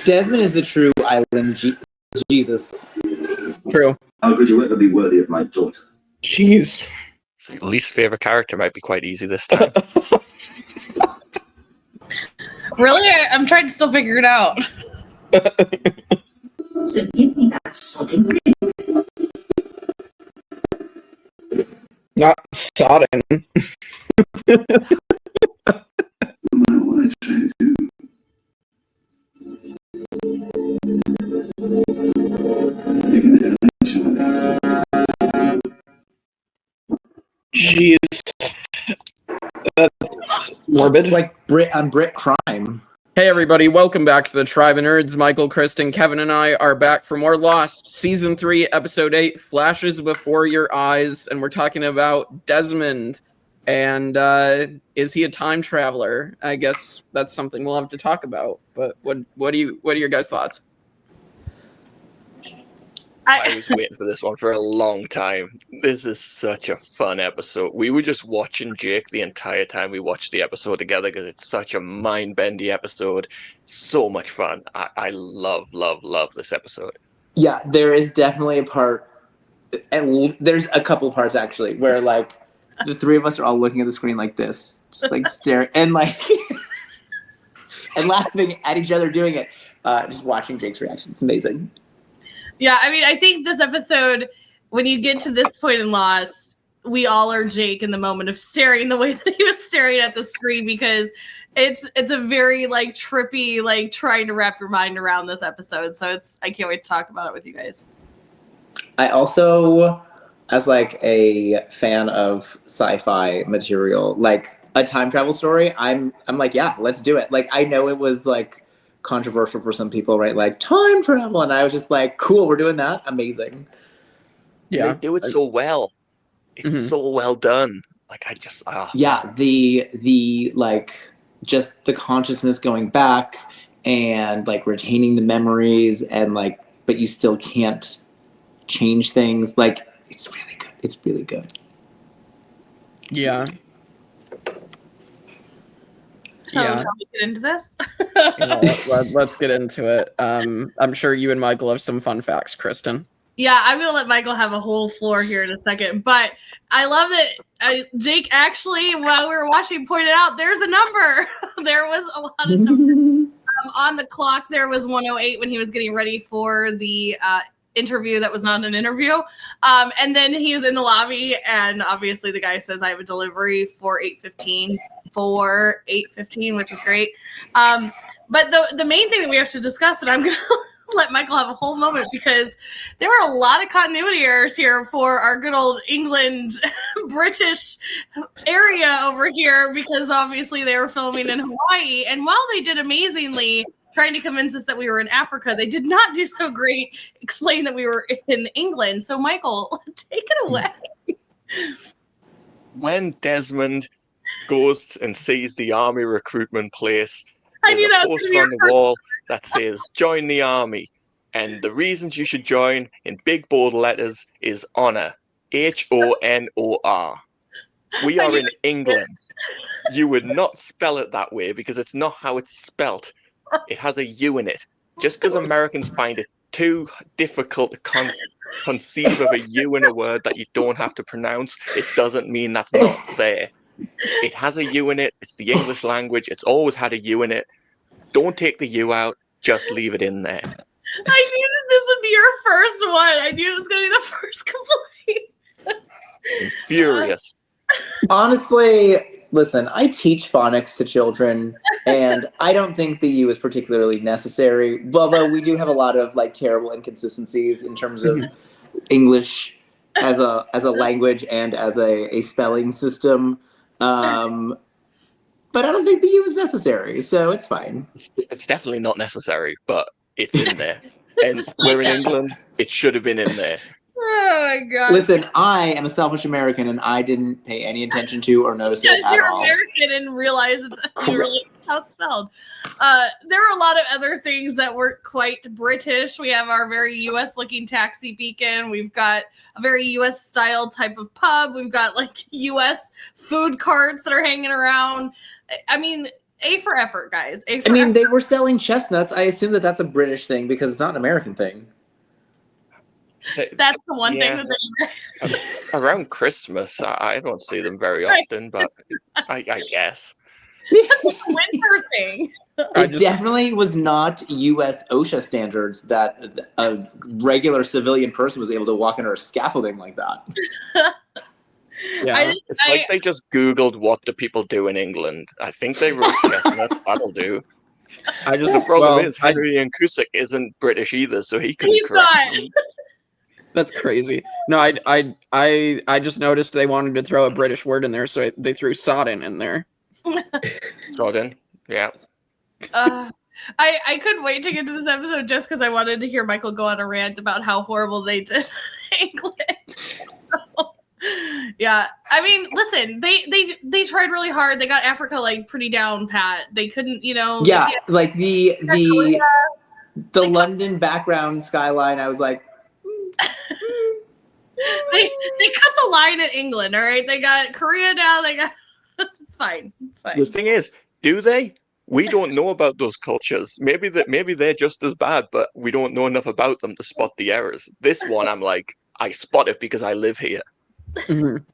Desmond is the true island Jesus. True. How could you ever be worthy of my daughter? Jeez. Least favorite character might be quite easy this time. Really? I'm trying to still figure it out. So give me that sodding. Not sodden. What I try to do. Jeez. That's morbid. It's like Brit crime. Hey everybody, welcome back to the Tribe of Nerds. Michael, Kristen, Kevin, and I are back for more Lost, Season 3, Episode 8, Flashes Before Your Eyes, and we're talking about Desmond. And is he a time traveler? I guess that's something we'll have to talk about. But what are your guys' thoughts? I was waiting for this one for a long time. This is such a fun episode. We were just watching Jake the entire time we watched the episode together because it's such a mind-bendy episode. So much fun. I love this episode. Yeah, there is definitely a part, and there's a couple parts actually, where like the three of us are all looking at the screen like this, just like staring and like and laughing at each other doing it. Just watching Jake's reaction. It's amazing. Yeah, I mean, I think this episode, when you get to this point in Lost, we all are Jake in the moment of staring the way that he was staring at the screen because it's a very like trippy, like trying to wrap your mind around this episode. So I can't wait to talk about it with you guys. I also, as like a fan of sci-fi material, like a time travel story, I'm like, yeah, let's do it. Like I know it was like controversial for some people, right? Like time travel, and I was just like, cool, we're doing that. Amazing. Yeah, they do it so well. It's so well done. Like I just yeah, the like just the consciousness going back and like retaining the memories and like, but you still can't change things. Like it's really good. It's really good. Yeah. So shall we get into this? Let's get into it. I'm sure you and Michael have some fun facts, Kristen. Yeah, I'm going to let Michael have a whole floor here in a second. But I love that Jake actually, while we were watching, pointed out there's a number. There was a lot of numbers. On the clock, there was 1:08 when he was getting ready for the interview that was not an interview. And then he was in the lobby, and obviously the guy says, I have a delivery for 8:15, which is great. But the main thing that we have to discuss, and I'm going to let Michael have a whole moment, because there are a lot of continuity errors here for our good old England, British area over here, because obviously they were filming in Hawaii. And while they did amazingly trying to convince us that we were in Africa, they did not do so great explain that we were in England. So Michael, take it away. When Desmond goes and sees the army recruitment place, I knew that was poster on the wall that says join the army, and the reasons you should join in big bold letters is honor, HONOR. We are in England. You would not spell it that way because it's not how it's spelt. It has a U in it. Just because Americans find it too difficult to conceive of a U in a word that you don't have to pronounce, it doesn't mean that's not there. It has a U in it. It's the English language. It's always had a U in it. Don't take the U out. Just leave it in there. I knew that this would be your first one. I knew it was going to be the first complaint. I'm furious. Honestly, listen, I teach phonics to children, and I don't think the U is particularly necessary. Although we do have a lot of like terrible inconsistencies in terms of English as a language and as a spelling system. But I don't think the U is necessary, so it's fine. It's definitely not necessary, but it's in there. And we're in England. It should have been in there. Oh my god! Listen, I am a selfish American, and I didn't pay any attention to or notice it at you're all. American and realize that you really how it's spelled. There are a lot of other things that weren't quite British. We have our very U.S.-looking taxi beacon. We've got a very U.S.-style type of pub. We've got like U.S. food carts that are hanging around. I mean, A for effort, guys. A for I mean, effort. they were selling chestnuts. I assume that that's a British thing because it's not an American thing. That's the one Yeah. thing that they Around Christmas, I don't see them very Right. often, but I guess. winter thing. It definitely was not U.S. OSHA standards that a regular civilian person was able to walk under a scaffolding like that. Yeah. It's like they just Googled what do people do in England. I think they roast chestnuts. That'll do. The problem is Henry and Cusick isn't British either, so he couldn't He's correct not. them. That's crazy. No, I just noticed they wanted to throw a British word in there, so they threw sodden in there. Jordan, yeah. I couldn't wait to get to this episode just because I wanted to hear Michael go on a rant about how horrible they did England. Yeah, I mean, listen, they tried really hard. They got Africa like pretty down pat. They couldn't, Yeah, like the London background skyline. I was like, they cut the line at England. All right, they got Korea down. They got it's fine. It's fine. The thing is, do they? We don't know about those cultures. Maybe they're just as bad, but we don't know enough about them to spot the errors. This one, I'm like, I spot it because I live here. Mhm.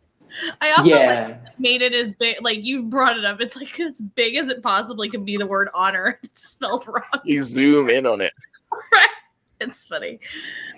I also made it as big. Like you brought it up, it's like as big as it possibly can be. The word honor, it's spelled wrong. You zoom in on it. Right. It's funny.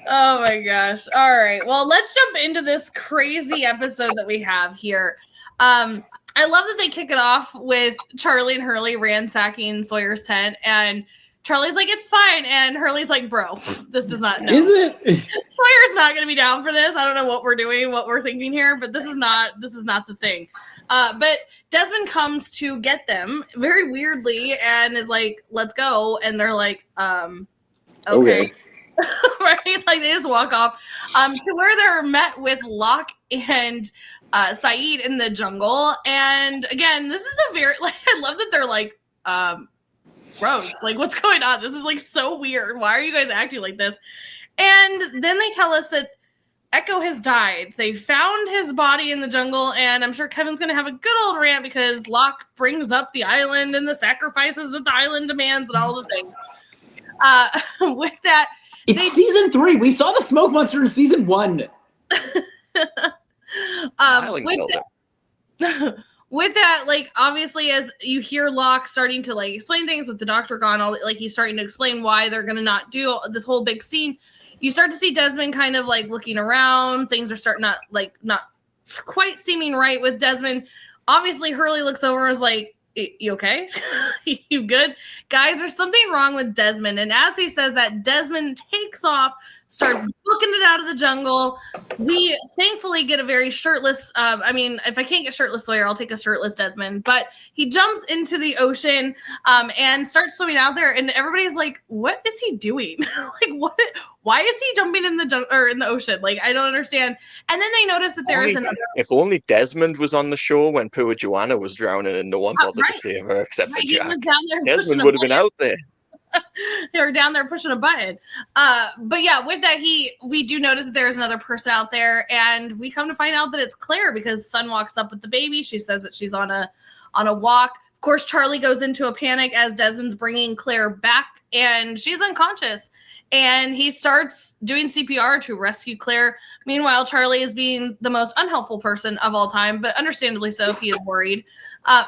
Oh my gosh. All right. Well, let's jump into this crazy episode that we have here. I love that they kick it off with Charlie and Hurley ransacking Sawyer's tent, and Charlie's like, "It's fine," and Hurley's like, "Bro, this does not. No. Is it? Sawyer's not going to be down for this. I don't know what we're doing, what we're thinking here, but this is not the thing." But Desmond comes to get them very weirdly and is like, "Let's go," and they're like, "Okay." Right? Like they just walk off to where they're met with Locke and Saeed in the jungle. And again, this is a very I love that they're like, Rose, like what's going on? This is like so weird. Why are you guys acting like this? And then they tell us that Echo has died. They found his body in the jungle, and I'm sure Kevin's gonna have a good old rant because Locke brings up the island and the sacrifices that the island demands and all the things. With that, it's season 3. We saw the smoke monster in season 1. With that, like obviously, as you hear Locke starting to like explain things with the doctor gone, all like he's starting to explain why they're gonna not do this whole big scene. You start to see Desmond kind of like looking around. Things are starting not quite seeming right with Desmond. Obviously, Hurley looks over and is like, "You okay? You good? Guys, there's something wrong with Desmond." And as he says that, Desmond takes off, starts booking it out of the jungle. We thankfully get a very shirtless, I mean, if I can't get shirtless Sawyer, I'll take a shirtless Desmond. But he jumps into the ocean and starts swimming out there. And everybody's like, what is he doing? Like, what? Why is he jumping in the ocean? Like, I don't understand. And then they notice that there is another. If only Desmond was on the show when poor Joanna was drowning and no one bothered to save her except for Jack. Desmond would have been out there. They were down there pushing a button. But yeah, with that, we do notice that there's another person out there, and we come to find out that it's Claire because Sun walks up with the baby. She says that she's on a walk. Of course, Charlie goes into a panic as Desmond's bringing Claire back, and she's unconscious. And he starts doing CPR to rescue Claire. Meanwhile, Charlie is being the most unhelpful person of all time, but understandably so if he is worried.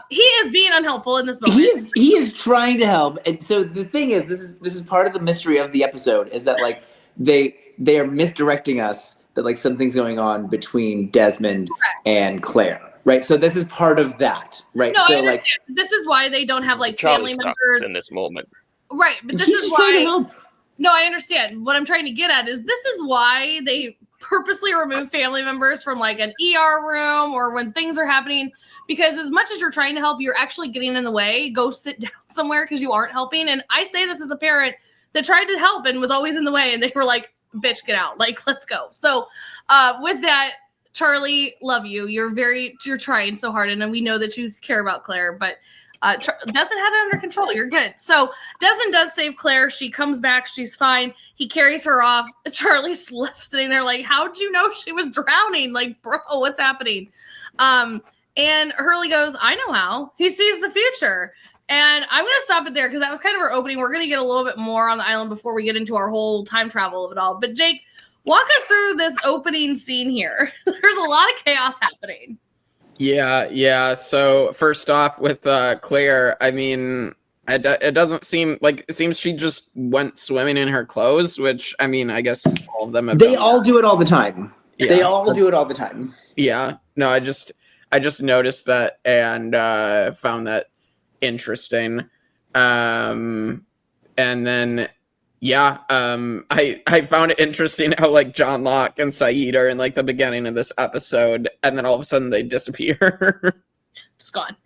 He is being unhelpful in this moment. He is trying to help. And so the thing is, this is part of the mystery of the episode is that like they are misdirecting us that like something's going on between Desmond and Claire. Right. So this is part of that. Right. No, so I understand. This is why they don't have like Charlie family members in this moment. Right. But this He's is trying why to help. No, I understand. What I'm trying to get at is this is why they purposely remove family members from like an ER room or when things are happening. Because as much as you're trying to help, you're actually getting in the way. Go sit down somewhere because you aren't helping. And I say this as a parent that tried to help and was always in the way. And they were like, bitch, get out. Like, let's go. So with that, Charlie, love you. You're trying so hard. And we know that you care about Claire. But Desmond had it under control. You're good. So Desmond does save Claire. She comes back. She's fine. He carries her off. Charlie's left sitting there like, how'd you know she was drowning? Like, bro, what's happening? And Hurley goes, I know how. He sees the future. And I'm going to stop it there because that was kind of our opening. We're going to get a little bit more on the island before we get into our whole time travel of it all. But Jake, walk us through this opening scene here. There's a lot of chaos happening. Yeah. So first off with Claire, I mean, it doesn't seem like, it seems she just went swimming in her clothes, which, I mean, I guess all of them have They done all that. do it all the time. Yeah, They all do it all the time. Yeah. No, I just noticed that and found that interesting. And then I found it interesting how like John Locke and Saeed are in like the beginning of this episode, and then all of a sudden they disappear. Just gone.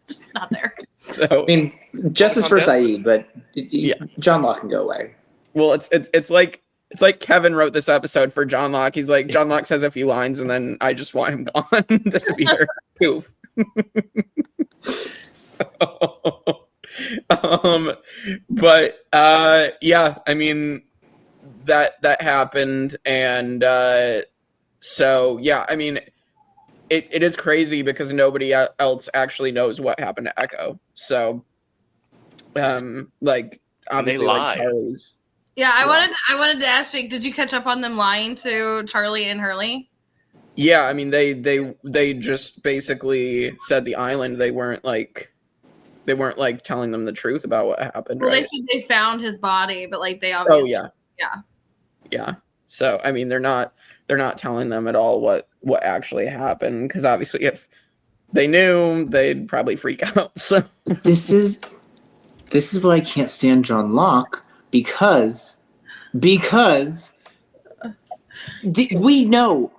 Just not there. So I mean, justice for Saeed, but Yeah. John Locke can go away. well, it's like Kevin wrote this episode for John Locke. He's like, John Locke says a few lines, and then I just want him gone, disappear. Poof. But yeah, I mean that happened, and so yeah, I mean it is crazy because nobody else actually knows what happened to Echo. So like obviously like lie. I Charlie's. wanted to ask Jake, did you catch up on them lying to Charlie and Hurley? Yeah, I mean they just basically said the island. They weren't like telling them the truth about what happened. Well, right? they said they found his body, but like they obviously Yeah. So I mean they're not telling them at all what actually happened, because obviously if they knew, they'd probably freak out. So This is why I can't stand John Locke, because we know.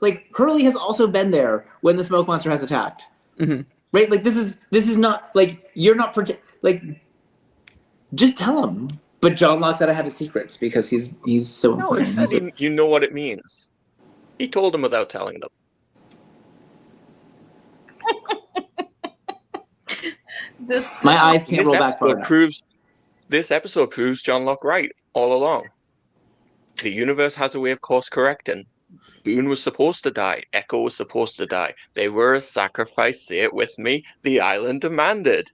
Like Hurley has also been there when the smoke monster has attacked. Mhm. Right? Like this is not like you're not like just tell him. But John Locke's gotta have his secrets because he's so No, he important. said you know what it means. He told them without telling them. My eyes can't roll back far enough. This episode proves John Locke right all along. The universe has a way of course correcting. Boone was supposed to die. Echo was supposed to die. They were a sacrifice. Say it with me. The island demanded.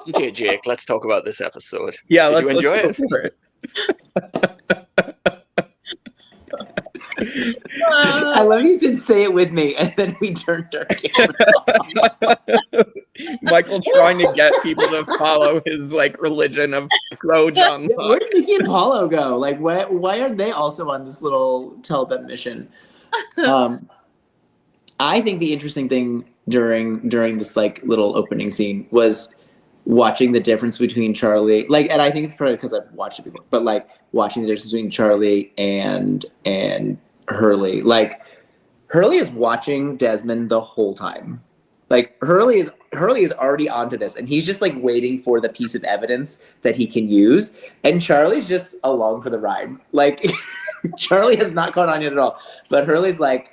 Okay, Jake, let's talk about this episode. yeah, Did you let's enjoy go it? for it. I love you said say it with me, and then we turned our cameras off. Michael trying to get people to follow his like religion of pro John Yeah, where Locke. did Mickey and Paulo go? Like, why are they also on this little tell them mission? I think the interesting thing during this like little opening scene was watching the difference between Charlie, like, and I think it's probably because I've watched it before, but like watching the difference between Charlie and Hurley. Like, Hurley is watching Desmond the whole time. Like, Hurley is already onto this, and he's just like waiting for the piece of evidence that he can use, and Charlie's just along for the ride. Like, Charlie has not caught on yet at all, but Hurley's like,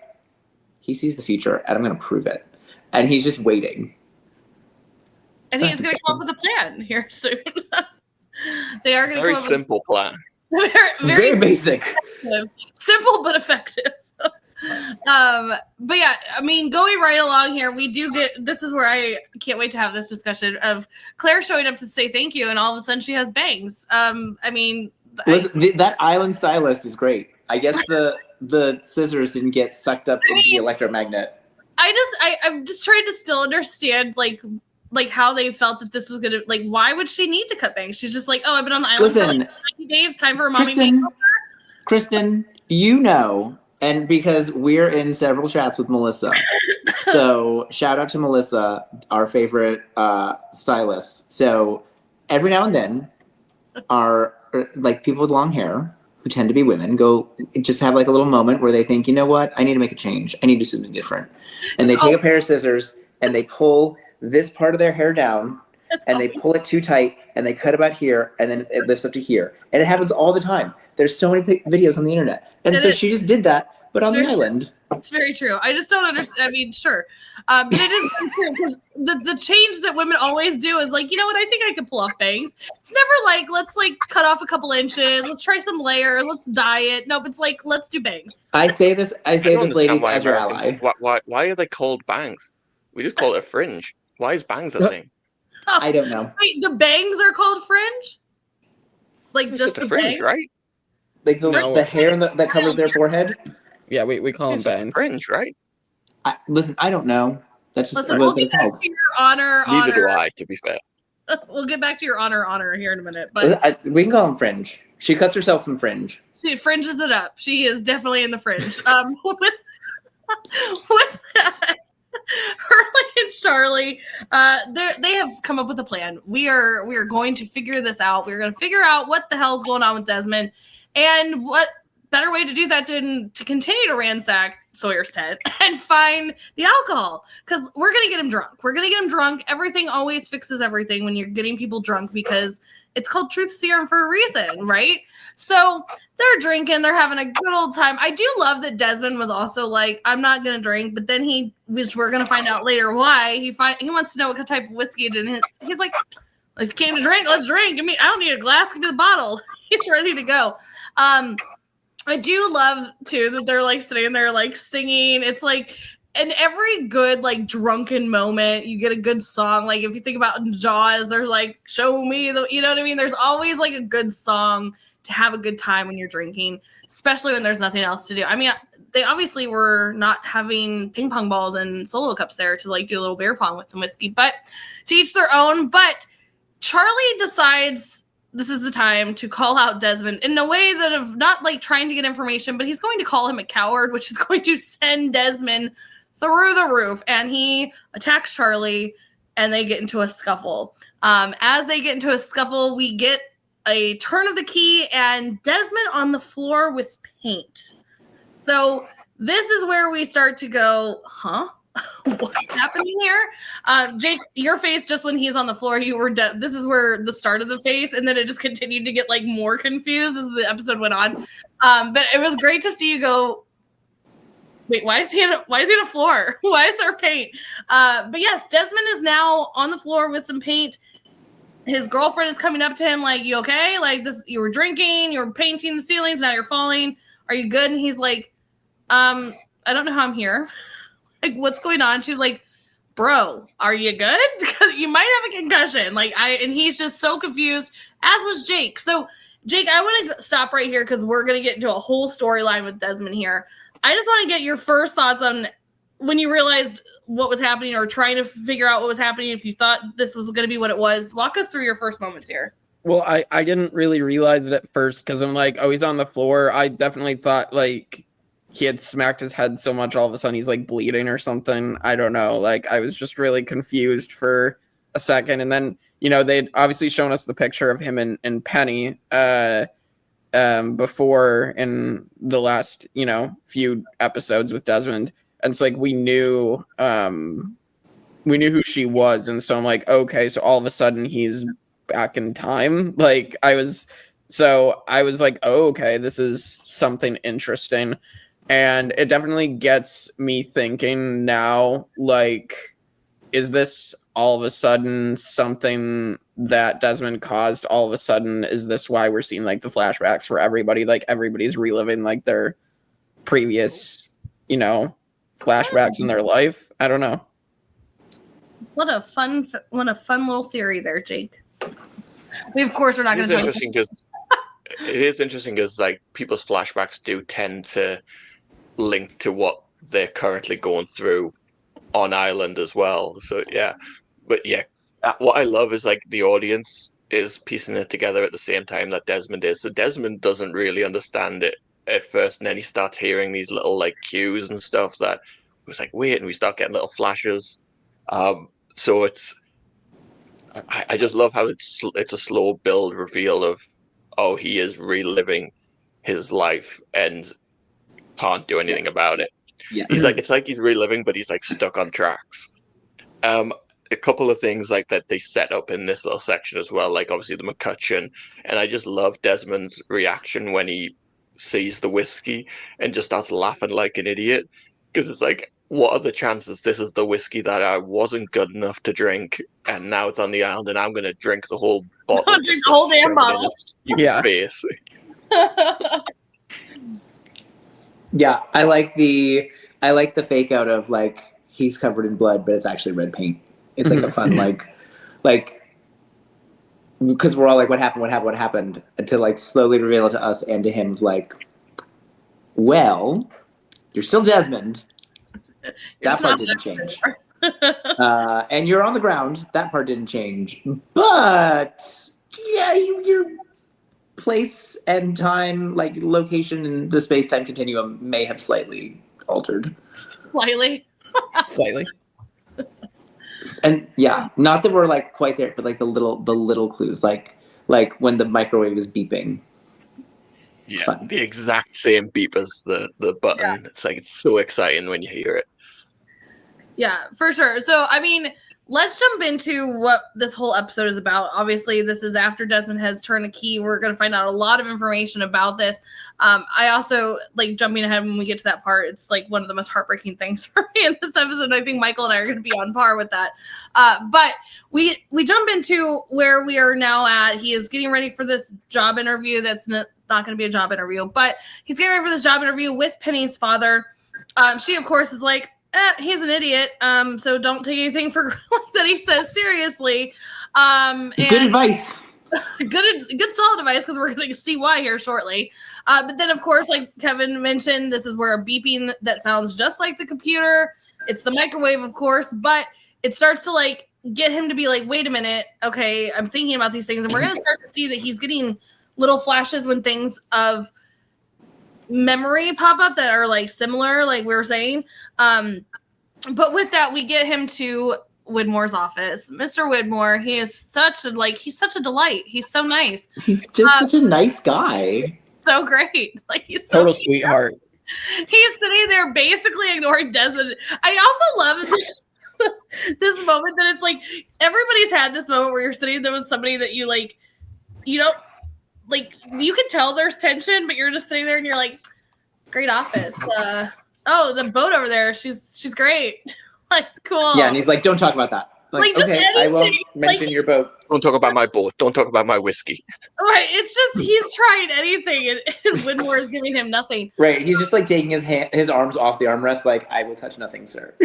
he sees the future, and I'm going to prove it, and he's just waiting. And he's going to come up with a plan here soon. They are going to Very come up simple plan. with Very basic. effective. Simple but effective. But yeah, I mean, going right along here, we do get, this is where I can't wait to have this discussion of Claire showing up to say thank you, and all of a sudden she has bangs. I mean, Listen, that island stylist is great. I guess the scissors didn't get sucked up into the electromagnet. I'm just trying to still understand like how they felt that this was gonna, like, why would she need to cut bangs? She's just like, oh, I've been on the island for like 90 days, time for a mommy makeover. Kristen, you know, and because we're in several chats with Melissa, so shout out to Melissa, our favorite stylist. So every now and then, our like people with long hair who tend to be women go just have like a little moment where they think, you know what, I need to make a change. I need to do something different, and they take a pair of scissors and they pull this part of their hair down, and they pull it too tight, and they cut about here, and then it lifts up to here. And it happens all the time. There's so many videos on the internet. And so she just did that, but on the island. It's very true. I just don't understand. I mean, sure. But it is true, because the change that women always do is like, you know what, I think I could pull off bangs. It's never like, let's like cut off a couple inches, let's try some layers, let's dye it. Nope, it's like, let's do bangs. I say this, ladies, as your ally. Why are they called bangs? We just call it a fringe. Why is bangs a thing? I don't know. Wait, the bangs are called fringe? Like It's just a the fringe, bang? Like right? the hair that covers their forehead. Yeah, we call them It's just a bangs. fringe, right? Listen, I don't know. That's just Listen, what we'll they're get back called. to your honor. Neither do I, to be fair. We'll get back to your honor here in a minute. But We can call them fringe. She cuts herself some fringe. she fringes it up. She is definitely in the fringe. With that, Hurley and Charlie, they have come up with a plan. We are going to figure this out. We're going to figure out what the hell's going on with Desmond, and what better way to do that than to continue to ransack Sawyer's tent and find the alcohol, because we're going to get him drunk. We're going to get him drunk. Everything always fixes everything when you're getting people drunk, because it's called truth serum for a reason, right? So they're drinking, they're having a good old time. I do love that Desmond was also like, I'm not going to drink, but then which we're going to find out later why, he wants to know what type of whiskey it is. He's like, if you came to drink, let's drink. I don't need a glass, give me the bottle. He's ready to go. I do love, too, that they're, like, sitting there, like, singing. It's, like, in every good, like, drunken moment, you get a good song. Like, if you think about Jaws, there's, like, show me the, you know what I mean? There's always, like, a good song to have a good time when you're drinking, especially when there's nothing else to do. I mean, they obviously were not having ping pong balls and solo cups there to, like, do a little beer pong with some whiskey, but to each their own. But Charlie decides this is the time to call out Desmond in a way that of not like trying to get information, but he's going to call him a coward, which is going to send Desmond through the roof. And he attacks Charlie, and they get into a scuffle. As they get into a scuffle, we get a turn of the key and Desmond on the floor with paint. So this is where we start to go, huh? What's happening here? Jake, your face just when he's on the floor, you were this is where the start of the face, and then it just continued to get like more confused as the episode went on. But it was great to see you go, wait, why is he on the floor? Why is there paint? But yes, Desmond is now on the floor with some paint. His girlfriend is coming up to him like, you okay? Like, this, you were drinking, you were painting the ceilings, now you're falling. Are you good? And he's like, I don't know how I'm here. Like, what's going on? She's like, bro, are you good? Because you might have a concussion. And he's just so confused, as was Jake. So, Jake, I want to stop right here because we're going to get into a whole storyline with Desmond here. I just want to get your first thoughts on when you realized what was happening, or trying to figure out what was happening, if you thought this was going to be what it was. Walk us through your first moments here. Well, I didn't really realize it at first because I'm like, oh, he's on the floor. I definitely thought, like, he had smacked his head so much all of a sudden he's like bleeding or something. I don't know. Like, I was just really confused for a second. And then, you know, they'd obviously shown us the picture of him and Penny before in the last, you know, few episodes with Desmond. And it's like we knew who she was. And so I'm like, okay, so all of a sudden he's back in time. Like, I was like, oh, okay, this is something interesting. And it definitely gets me thinking now, like, is this all of a sudden something that Desmond caused? All of a sudden, is this why we're seeing, like, the flashbacks for everybody? Like, everybody's reliving, like, their previous, you know, flashbacks in their life? I don't know. What a fun little theory there, Jake. Of course, we're not going to talk. It is interesting because, like, people's flashbacks do tend to link to what they're currently going through on island as well. So yeah, but yeah, what I love is, like, the audience is piecing it together at the same time that Desmond is. So Desmond doesn't really understand it at first, and then he starts hearing these little, like, cues and stuff that was like, wait, and we start getting little flashes. So I just love how it's a slow build reveal of, oh, he is reliving his life and can't do anything about it. Yeah. He's like, it's like he's reliving, but he's like stuck on tracks. A couple of things like that they set up in this little section as well, like obviously the McCutcheon, and I just love Desmond's reaction when he sees the whiskey and just starts laughing like an idiot, because it's like, what are the chances this is the whiskey that I wasn't good enough to drink, and now it's on the island, and I'm going to drink the whole bottle. Drink the whole damn bottle. Yeah. Face. Yeah, I like the fake out of, like, he's covered in blood, but it's actually red paint. It's like a fun, like, because we're all like, what happened? And to like slowly reveal it to us and to him, like, well, you're still Desmond. That part didn't change. And you're on the ground. That part didn't change. But yeah, your place and time, like location and the space-time continuum may have slightly altered. Slightly. And yeah, not that we're like quite there, but like the little clues, like when the microwave is beeping. Yeah, the exact same beep as the button. Yeah. It's like, it's so exciting when you hear it. Yeah, for sure. So, I mean, let's jump into what this whole episode is about. Obviously, this is after Desmond has turned the key. We're going to find out a lot of information about this. I also, like, jumping ahead when we get to that part, it's, like, one of the most heartbreaking things for me in this episode. I think Michael and I are going to be on par with that. But we jump into where we are now at. He is getting ready for this job interview that's not going to be a job interview, but he's getting ready for this job interview with Penny's father. She, of course, is like, he's an idiot, so don't take anything for that he says seriously. And good advice. Good solid advice, because we're going to see why here shortly. But then, of course, like Kevin mentioned, this is where a beeping that sounds just like the computer. It's the microwave, of course, but it starts to like get him to be like, wait a minute, okay, I'm thinking about these things, and we're going to start to see that he's getting little flashes when things of memory pop up that are like similar, like we were saying. But with that, we get him to Widmore's office. Mr. Widmore, he's such a delight. He's so nice. He's just such a nice guy. So great. Like, he's so total sweetheart. He's sitting there basically ignoring Desmond. I also love this moment that it's like everybody's had this moment where you're sitting there with somebody that you like, you don't like, you can tell there's tension, but you're just sitting there and you're like, great office. Oh, the boat over there, she's great. Like, cool. Yeah, and he's like, don't talk about that. Like okay, anything. I won't mention your boat. Don't talk about my boat. Don't talk about my whiskey. Right. It's just he's trying anything, and Widmore is giving him nothing. Right. He's just like taking his arms off the armrest, like, I will touch nothing, sir.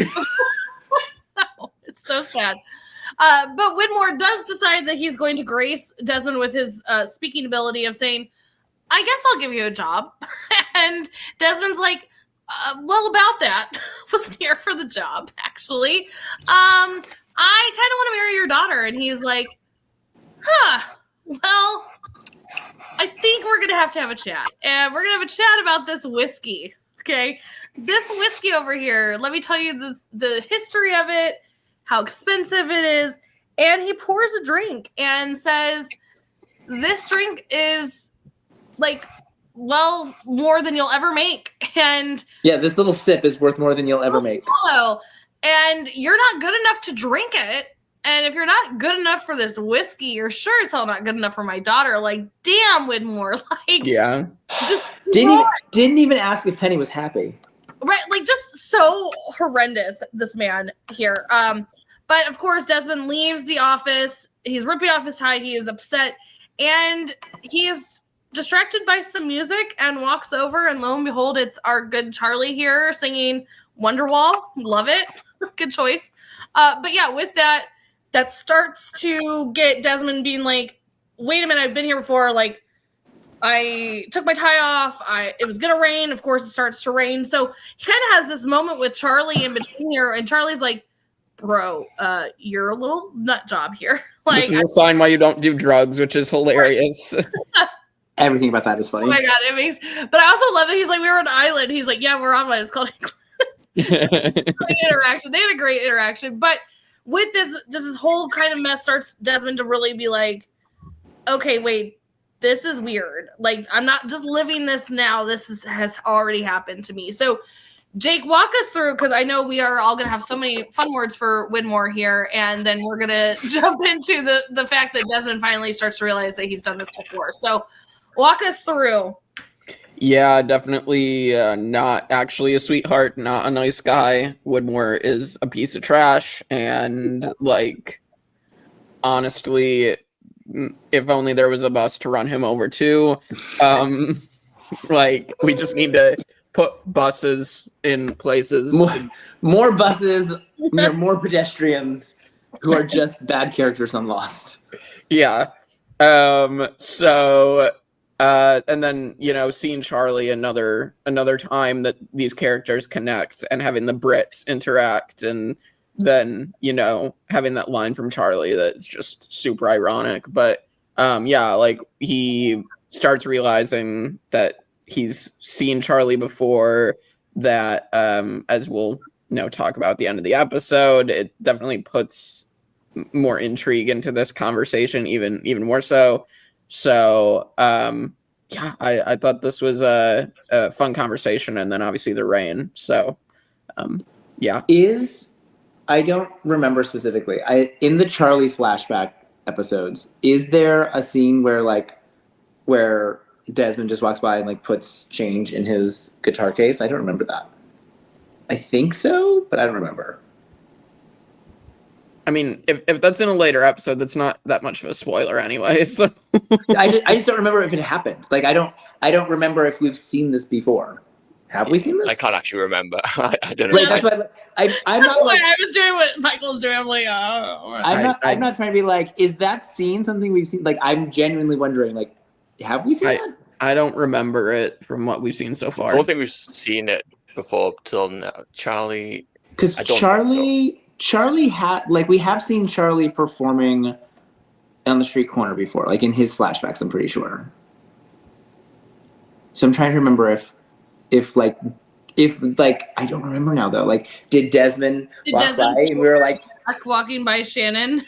It's so sad. But Widmore does decide that he's going to grace Desmond with his speaking ability of saying, I guess I'll give you a job. And Desmond's like, well, about that. Wasn't here for the job, actually. I kind of want to marry your daughter. And he's like, well, I think we're going to have a chat. And we're going to have a chat about this whiskey. Okay? This whiskey over here, let me tell you the history of it, how expensive it is. And he pours a drink and says, this drink is like, well, more than you'll ever make. And yeah, this little sip is worth more than you'll ever make. Swallow, and you're not good enough to drink it. And if you're not good enough for this whiskey, you're sure as hell not good enough for my daughter. Like, damn, Widmore. Like, yeah. Just didn't even ask if Penny was happy. Right, like, just so horrendous, this man here. But of course, Desmond leaves the office. He's ripping off his tie. He is upset, and he is distracted by some music and walks over, and lo and behold, it's our good Charlie here singing Wonderwall. Love it. Good choice. But yeah, with that starts to get Desmond being like, wait a minute, I've been here before. Like, I took my tie off. It was going to rain. Of course, it starts to rain. So he kind of has this moment with Charlie in between here, and Charlie's like, bro, you're a little nut job here. Like, this is a sign why you don't do drugs, which is hilarious. Everything about that is funny. Oh my god, it makes. But I also love it. He's like, we were on an island. He's like, yeah, we're on one. It's called. Great interaction. They had a great interaction. But with this whole kind of mess starts Desmond to really be like, okay, wait, this is weird. Like, I'm not just living this now. This has already happened to me. So, Jake, walk us through, because I know we are all going to have so many fun words for Widmore here, and then we're going to jump into the fact that Desmond finally starts to realize that he's done this before. So, walk us through. Yeah, definitely not actually a sweetheart, not a nice guy. Widmore is a piece of trash, and, like, honestly, if only there was a bus to run him over to. Like, we just need to put buses in places. More buses, more pedestrians who are just bad characters on Lost. Yeah. And then, seeing Charlie another time that these characters connect and having the Brits interact, and then, having that line from Charlie that's just super ironic. But he starts realizing that he's seen Charlie before, that as we'll talk about at the end of the episode, it definitely puts more intrigue into this conversation, even more so. So I thought this was a fun conversation, and then obviously the rain. So I don't remember specifically. In the Charlie flashback episodes, is there a scene where Desmond just walks by and like puts change in his guitar case? I don't remember that. I think so, but I don't remember. I mean, if that's in a later episode, that's not that much of a spoiler anyway. So I just don't remember if it happened. Like I don't remember if we've seen this before. Have we seen this? I can't actually remember. I don't know. Right, that's why I'm not like I was doing what Michael's doing. I'm like, oh. I'm not trying to be like, is that scene something we've seen? Like, I'm genuinely wondering, like, have we seen it? I don't remember it from what we've seen so far. I don't think we've seen it before till now. Charlie, because Charlie had, like, we have seen Charlie performing on the street corner before, like in his flashbacks, I'm pretty sure. So I'm trying to remember if I don't remember now though. Like, did Desmond walk by and we were like walking by Shannon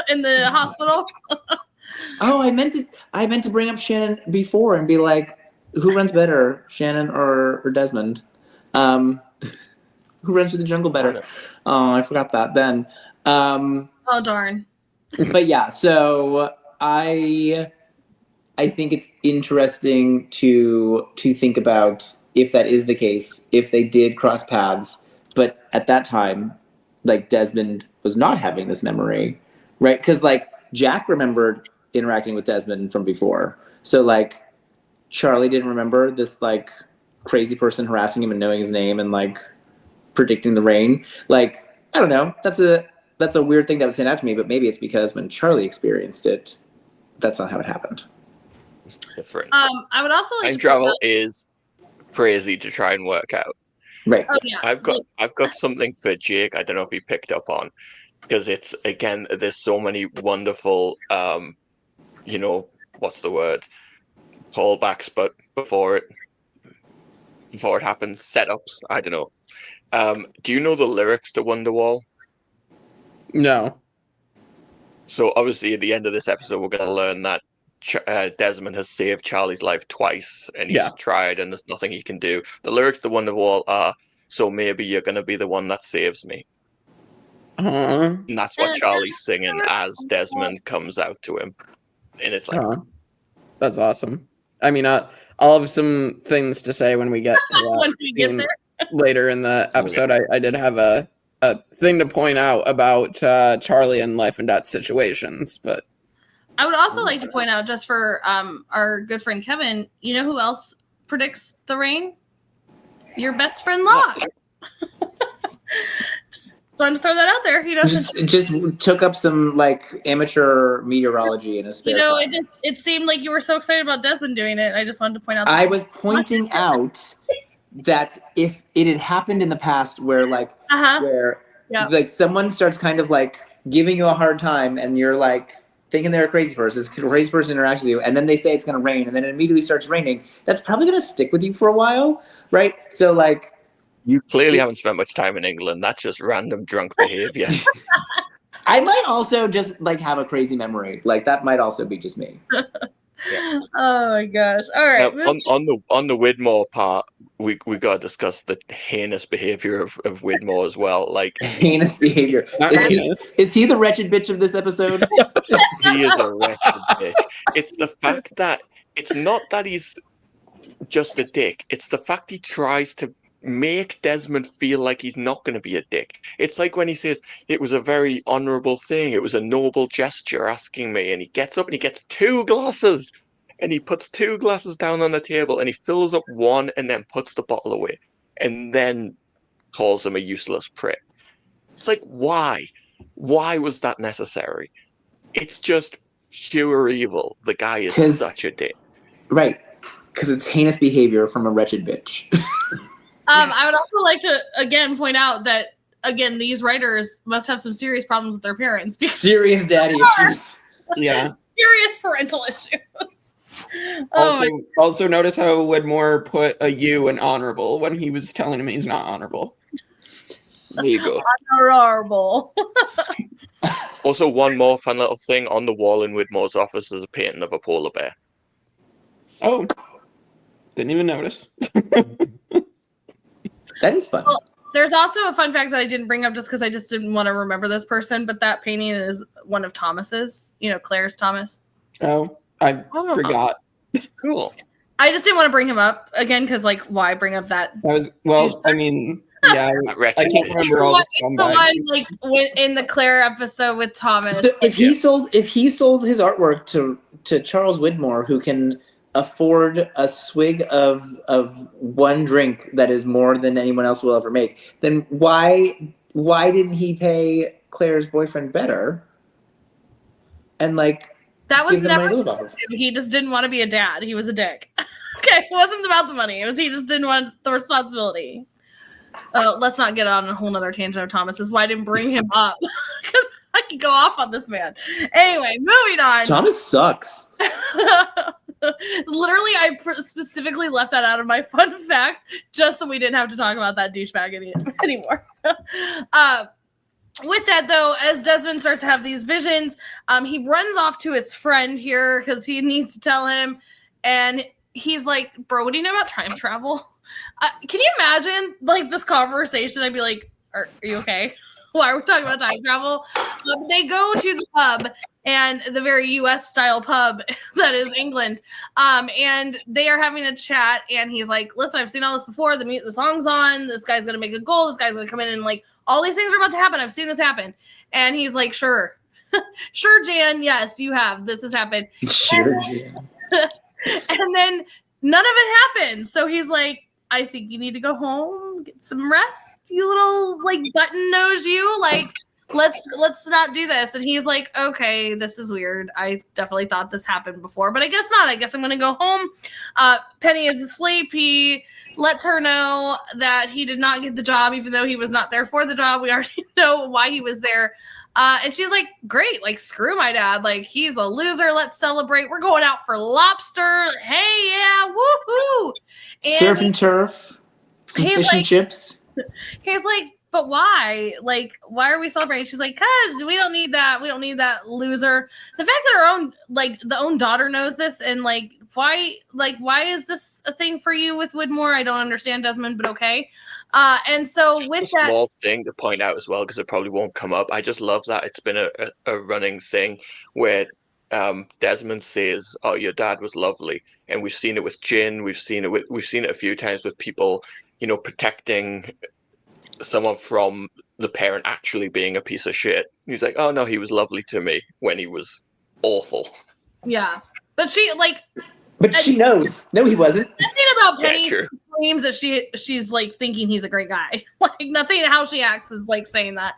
in the hospital? Oh, I meant to bring up Shannon before and be like, who runs better, Shannon or Desmond? Who runs through the jungle better? Oh, I forgot that then. Oh darn. But yeah, so I think it's interesting to think about if that is the case, if they did cross paths, but at that time, like, Desmond was not having this memory, right? Because like Jack remembered interacting with Desmond from before, so like Charlie didn't remember this like crazy person harassing him and knowing his name and like predicting the rain. Like, I don't know, that's a weird thing that was sent out to me, but maybe it's because when Charlie experienced it, that's not how it happened. It's different. I would also like time travel is crazy to try and work out. Right. Oh yeah. I've got something for Jake. I don't know if he picked up on, because it's, again, there's so many wonderful what's the word? Callbacks, but before it happens, setups. I don't know. Do you know the lyrics to Wonderwall? No. So obviously at the end of this episode, we're going to learn that Desmond has saved Charlie's life twice, and he's tried, and there's nothing he can do. The lyrics to Wonderwall are, "So maybe you're going to be the one that saves me." And that's what Charlie's singing as Desmond comes out to him. And it's like... That's awesome. I mean, I'll have some things to say when we get to when we get there. Later in the episode. I did have a thing to point out about Charlie and life and death situations, but I would also like to point out, just for our good friend Kevin, you know who else predicts the rain? Your best friend Locke. Just wanted to throw that out there. Just took up some like amateur meteorology in a spare time. It seemed like you were so excited about Desmond doing it. I just wanted to point out. I was pointing out that if it had happened in the past, where like like someone starts kind of like giving you a hard time, and you're like thinking they're a crazy person interacts with you, and then they say it's going to rain, and then it immediately starts raining, that's probably going to stick with you for a while, right? So like, you clearly haven't spent much time in England. That's just random drunk behavior. I might also just like have a crazy memory. Like, that might also be just me. Yeah. Oh my gosh! All right. Now, on the Widmore part, we got to discuss the heinous behavior of Widmore as well. Like, heinous behavior. Is he the wretched bitch of this episode? He is a wretched bitch. It's the fact that it's not that he's just a dick. It's the fact he tries to make Desmond feel like he's not going to be a dick. It's like when he says it was a very honorable thing, it was a noble gesture asking me, and he gets up and he gets 2 glasses, and he puts 2 glasses down on the table, and he fills up one and then puts the bottle away, and then calls him a useless prick. It's like, why? Why was that necessary? It's just pure evil. The guy is such a dick. Right. Because it's heinous behavior from a wretched bitch. I would also like to, again, point out that, again, these writers must have some serious problems with their parents. Serious daddy issues. Yeah. Serious parental issues. Also notice how Widmore put a U in honorable when he was telling him he's not honorable. There you go. Honorable. Also, one more fun little thing on the wall in Widmore's office is a painting of a polar bear. Oh. Didn't even notice. That is fun. Well, there's also a fun fact that I didn't bring up just because I just didn't want to remember this person, but that painting is one of Thomas's, Claire's Thomas. Oh, I forgot. Cool. I just didn't want to bring him up again because, why bring up that? I mean, yeah, I can't remember all the scumbags. In the Claire episode with Thomas. So if he sold his artwork to Charles Widmore, who can afford a swig of one drink that is more than anyone else will ever make, then why didn't he pay Claire's boyfriend better? And that was never. Money he just didn't want to be a dad. He was a dick. Okay, it wasn't about the money. He just didn't want the responsibility. Let's not get on a whole nother tangent of Thomas. This is why I didn't bring him up because I could go off on this man. Anyway, moving on. Thomas sucks. Literally, I specifically left that out of my fun facts just so we didn't have to talk about that douchebag anymore. With that, though, as Desmond starts to have these visions, he runs off to his friend here because he needs to tell him, and he's like, bro, what do you know about time travel? Can you imagine, this conversation? I'd be like, are you okay? Why are we talking about time travel? They go to the pub, and the very U.S.-style pub that is England, and they are having a chat, and he's like, listen, I've seen all this before. The song's on. This guy's going to make a goal. This guy's going to come in and, all these things are about to happen. I've seen this happen. And he's like, sure. Sure, Jan. Yes, you have. This has happened. Sure, Jan. And then none of it happens. So he's like, I think you need to go home, get some rest, you little button nose you. Let's not do this. And he's like, okay, this is weird. I definitely thought this happened before, but I guess not. I guess I'm gonna go home. Penny is asleep. He lets her know that he did not get the job, even though he was not there for the job. We already know why he was there. And she's like, great, screw my dad. He's a loser. Let's celebrate. We're going out for lobster. Hey, yeah, woohoo. Surf and turf, some fish and chips. He's like, but why? Why are we celebrating? She's like, cause we don't need that. We don't need that loser. The fact that her own, the own daughter knows this, and why is this a thing for you with Widmore? I don't understand, Desmond, but okay. And so just with that small thing to point out as well, because it probably won't come up. I just love that it's been a running thing where Desmond says, "Oh, your dad was lovely," and we've seen it with Jin. We've seen it a few times with people, protecting someone from the parent actually being a piece of shit. He's like, oh no, he was lovely to me when he was awful. Yeah, but she she knows. No, he wasn't. Nothing about Penny screams that she's thinking he's a great guy. Nothing how she acts is saying that.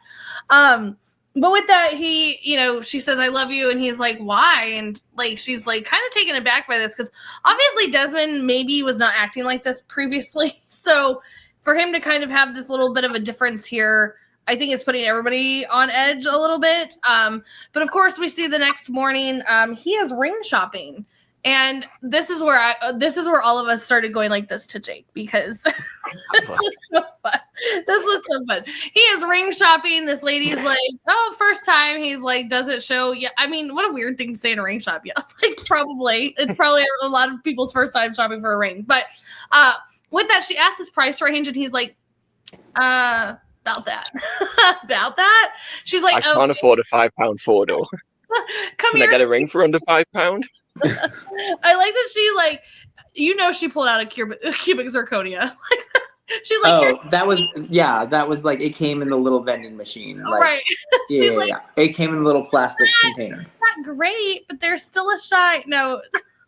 But with that, he, she says, I love you. And he's like, why? And she's kind of taken aback by this because obviously Desmond maybe was not acting like this previously. So for him to kind of have this little bit of a difference here, I think it's putting everybody on edge a little bit. But of course, we see the next morning he is ring shopping, and this is where all of us started going like this to Jake because this was so fun. This was so fun. He is ring shopping. This lady's like, oh, first time. He's like, does it show? Yeah, I mean, what a weird thing to say in a ring shop. Yeah, it's probably a lot of people's first time shopping for a ring, but. With that, she asked his price range, and he's like, about that. About that? She's like, I can't afford a £5 photo. Can I get a ring for under £5? I like that she, she pulled out a cubic zirconia. She's like, oh, that was it came in the little vending machine. Right. She's it came in the little plastic container. Not great, but there's still a shine. No.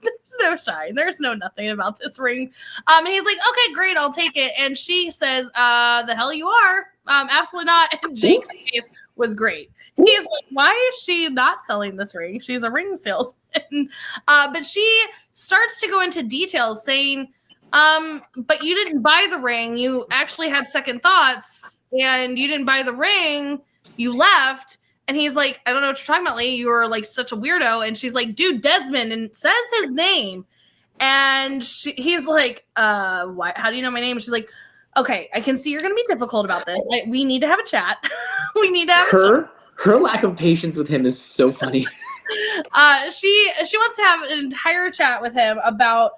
there's no shine. There's no nothing about this ring. And he's like, okay, great, I'll take it. And she says, the hell you are. Absolutely not. And Jake's face was great. He's like, why is she not selling this ring? She's a ring salesman. But she starts to go into details saying, but you didn't buy the ring. You actually had second thoughts and you didn't buy the ring. You left. And he's like, I don't know what you're talking about, Lee. You were like such a weirdo. And she's like, dude, Desmond, and says his name. And he's like, why? How do you know my name? And she's like, okay, I can see you're going to be difficult about this. We need to have a chat. We need to have a chat. Her lack of patience with him is so funny. She wants to have an entire chat with him about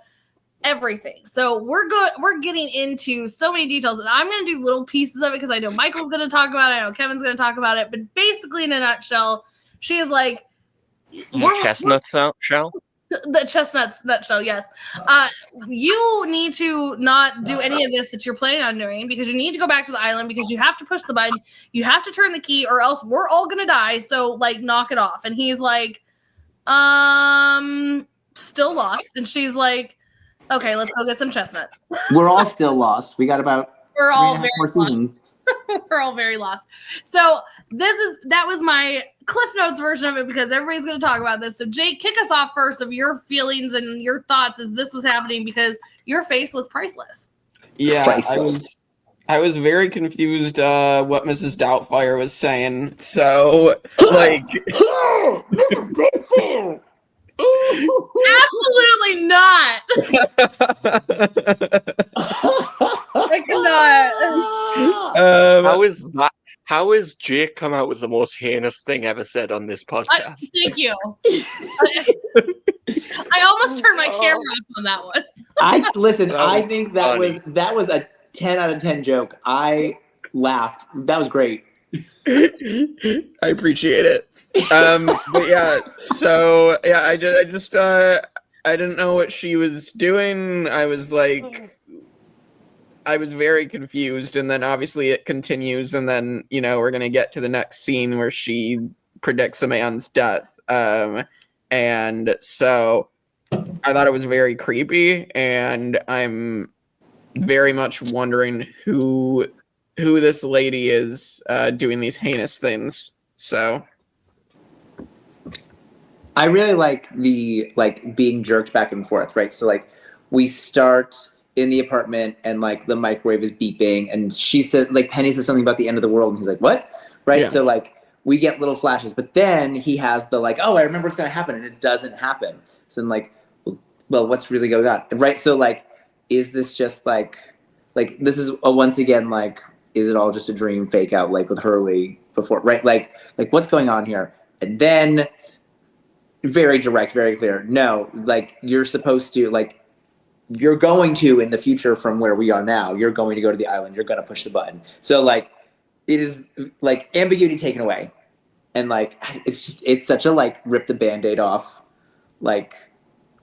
everything. So we're getting into so many details, and I'm going to do little pieces of it because I know Michael's going to talk about it. I know Kevin's going to talk about it. But basically, in a nutshell, she is like, Chestnut shell? The chestnuts nutshell, yes. You need to not do any of this that you're planning on doing because you need to go back to the island because you have to push the button. You have to turn the key or else we're all going to die. So, like, knock it off. And he's like, still lost. And she's like, okay, let's go get some chestnuts. We're all still lost. We got about we're all very more seasons. We're all very lost. So that was my Cliff Notes version of it because everybody's going to talk about this. So Jake, kick us off first of your feelings and your thoughts as this was happening because your face was priceless. Yeah, Priceless. I was very confused what Mrs. Doubtfire was saying. So, like, Mrs. Doubtfire. Absolutely not. I cannot. How is Jake come out with the most heinous thing ever said on this podcast? Thank you. I almost turned my camera off on that one. I think that was a 10 out of 10 joke. I laughed. That was great. I appreciate it. But yeah, so yeah, I didn't know what she was doing. I was very confused, and then obviously it continues, and then we're gonna get to the next scene where she predicts a man's death. And so I thought it was very creepy, and I'm very much wondering who this lady is doing these heinous things. So I really like the being jerked back and forth, right? So we start in the apartment and the microwave is beeping and she said Penny says something about the end of the world and he's like, what? Right? Yeah. So we get little flashes, but then he has the oh, I remember what's gonna happen, and it doesn't happen. So I'm well, what's really going on? Right? So is this just this is once again is it all just a dream fake out with Hurley before, right? What's going on here? And then very direct, very clear. No, you're supposed to you're going to in the future from where we are now. You're going to go to the island. You're going to push the button. So it is ambiguity taken away, and it's such a rip the Band-Aid off.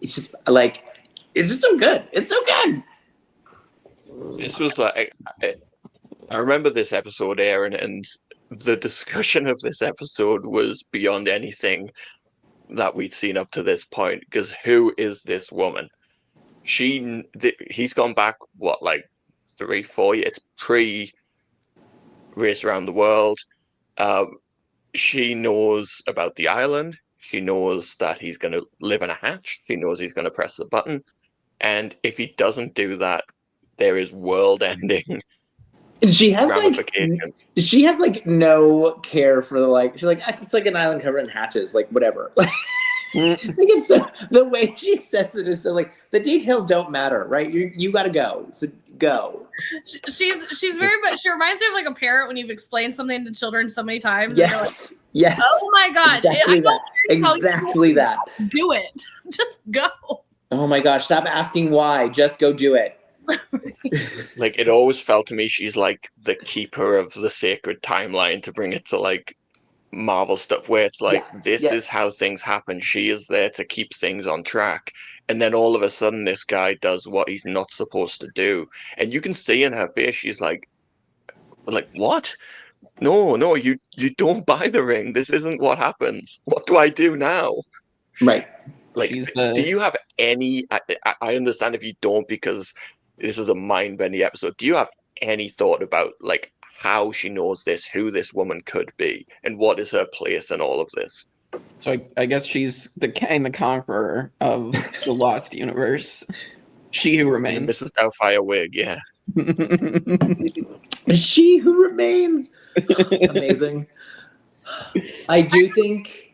It's just so good. It's so good. This was I remember this episode airing, and the discussion of this episode was beyond anything that we'd seen up to this point. Because who is this woman? He's gone back 3-4 years. It's pre Race Around the World. She knows about the island. She knows that he's going to live in a hatch. She knows he's going to press the button. And if he doesn't do that, there is world-ending she has ramifications. She has no care for the she's it's an island covered in hatches, whatever. It's so, the way she says it is so the details don't matter, right? You got to go, so go. She's very much. She reminds me of a parent when you've explained something to children so many times. Yes. Yes. Oh my God! Exactly that. Do it. Just go. Oh my gosh! Stop asking why. Just go do it. It always felt to me she's the keeper of the sacred timeline, to bring it to Marvel stuff where it's this is how things happen. She is there to keep things on track, and then all of a sudden this guy does what he's not supposed to do, and you can see in her face she's what? No, you don't buy the ring. This isn't what happens. What do I do now? Right. Like, do you have any? I understand if you don't, because this is a mind-bending episode. Do you have any thought about like how she knows this, who this woman could be, and what is her place in all of this? So I guess she's the Kang the Conqueror of the Lost Universe. She Who Remains. Mrs. Doubtfire wig, yeah. She Who Remains. Amazing. I do think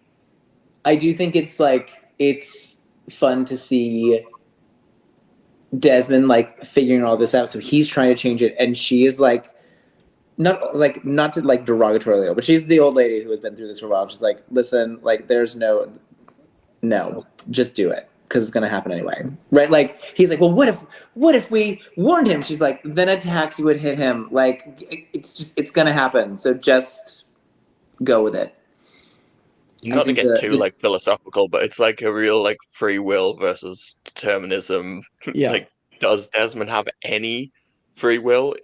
it's fun to see Desmond like figuring all this out. So he's trying to change it, and she is like, not to like derogatorily, but she's the old lady who has been through this for a while. She's like, listen, like there's no, just do it because it's gonna happen anyway, right? Like he's like, well, what if we warned him? She's like, then a taxi would hit him. Like it's gonna happen. So just go with it. Not to get too like philosophical, but it's like a real like free will versus determinism. Yeah. Like, does Desmond have any free will?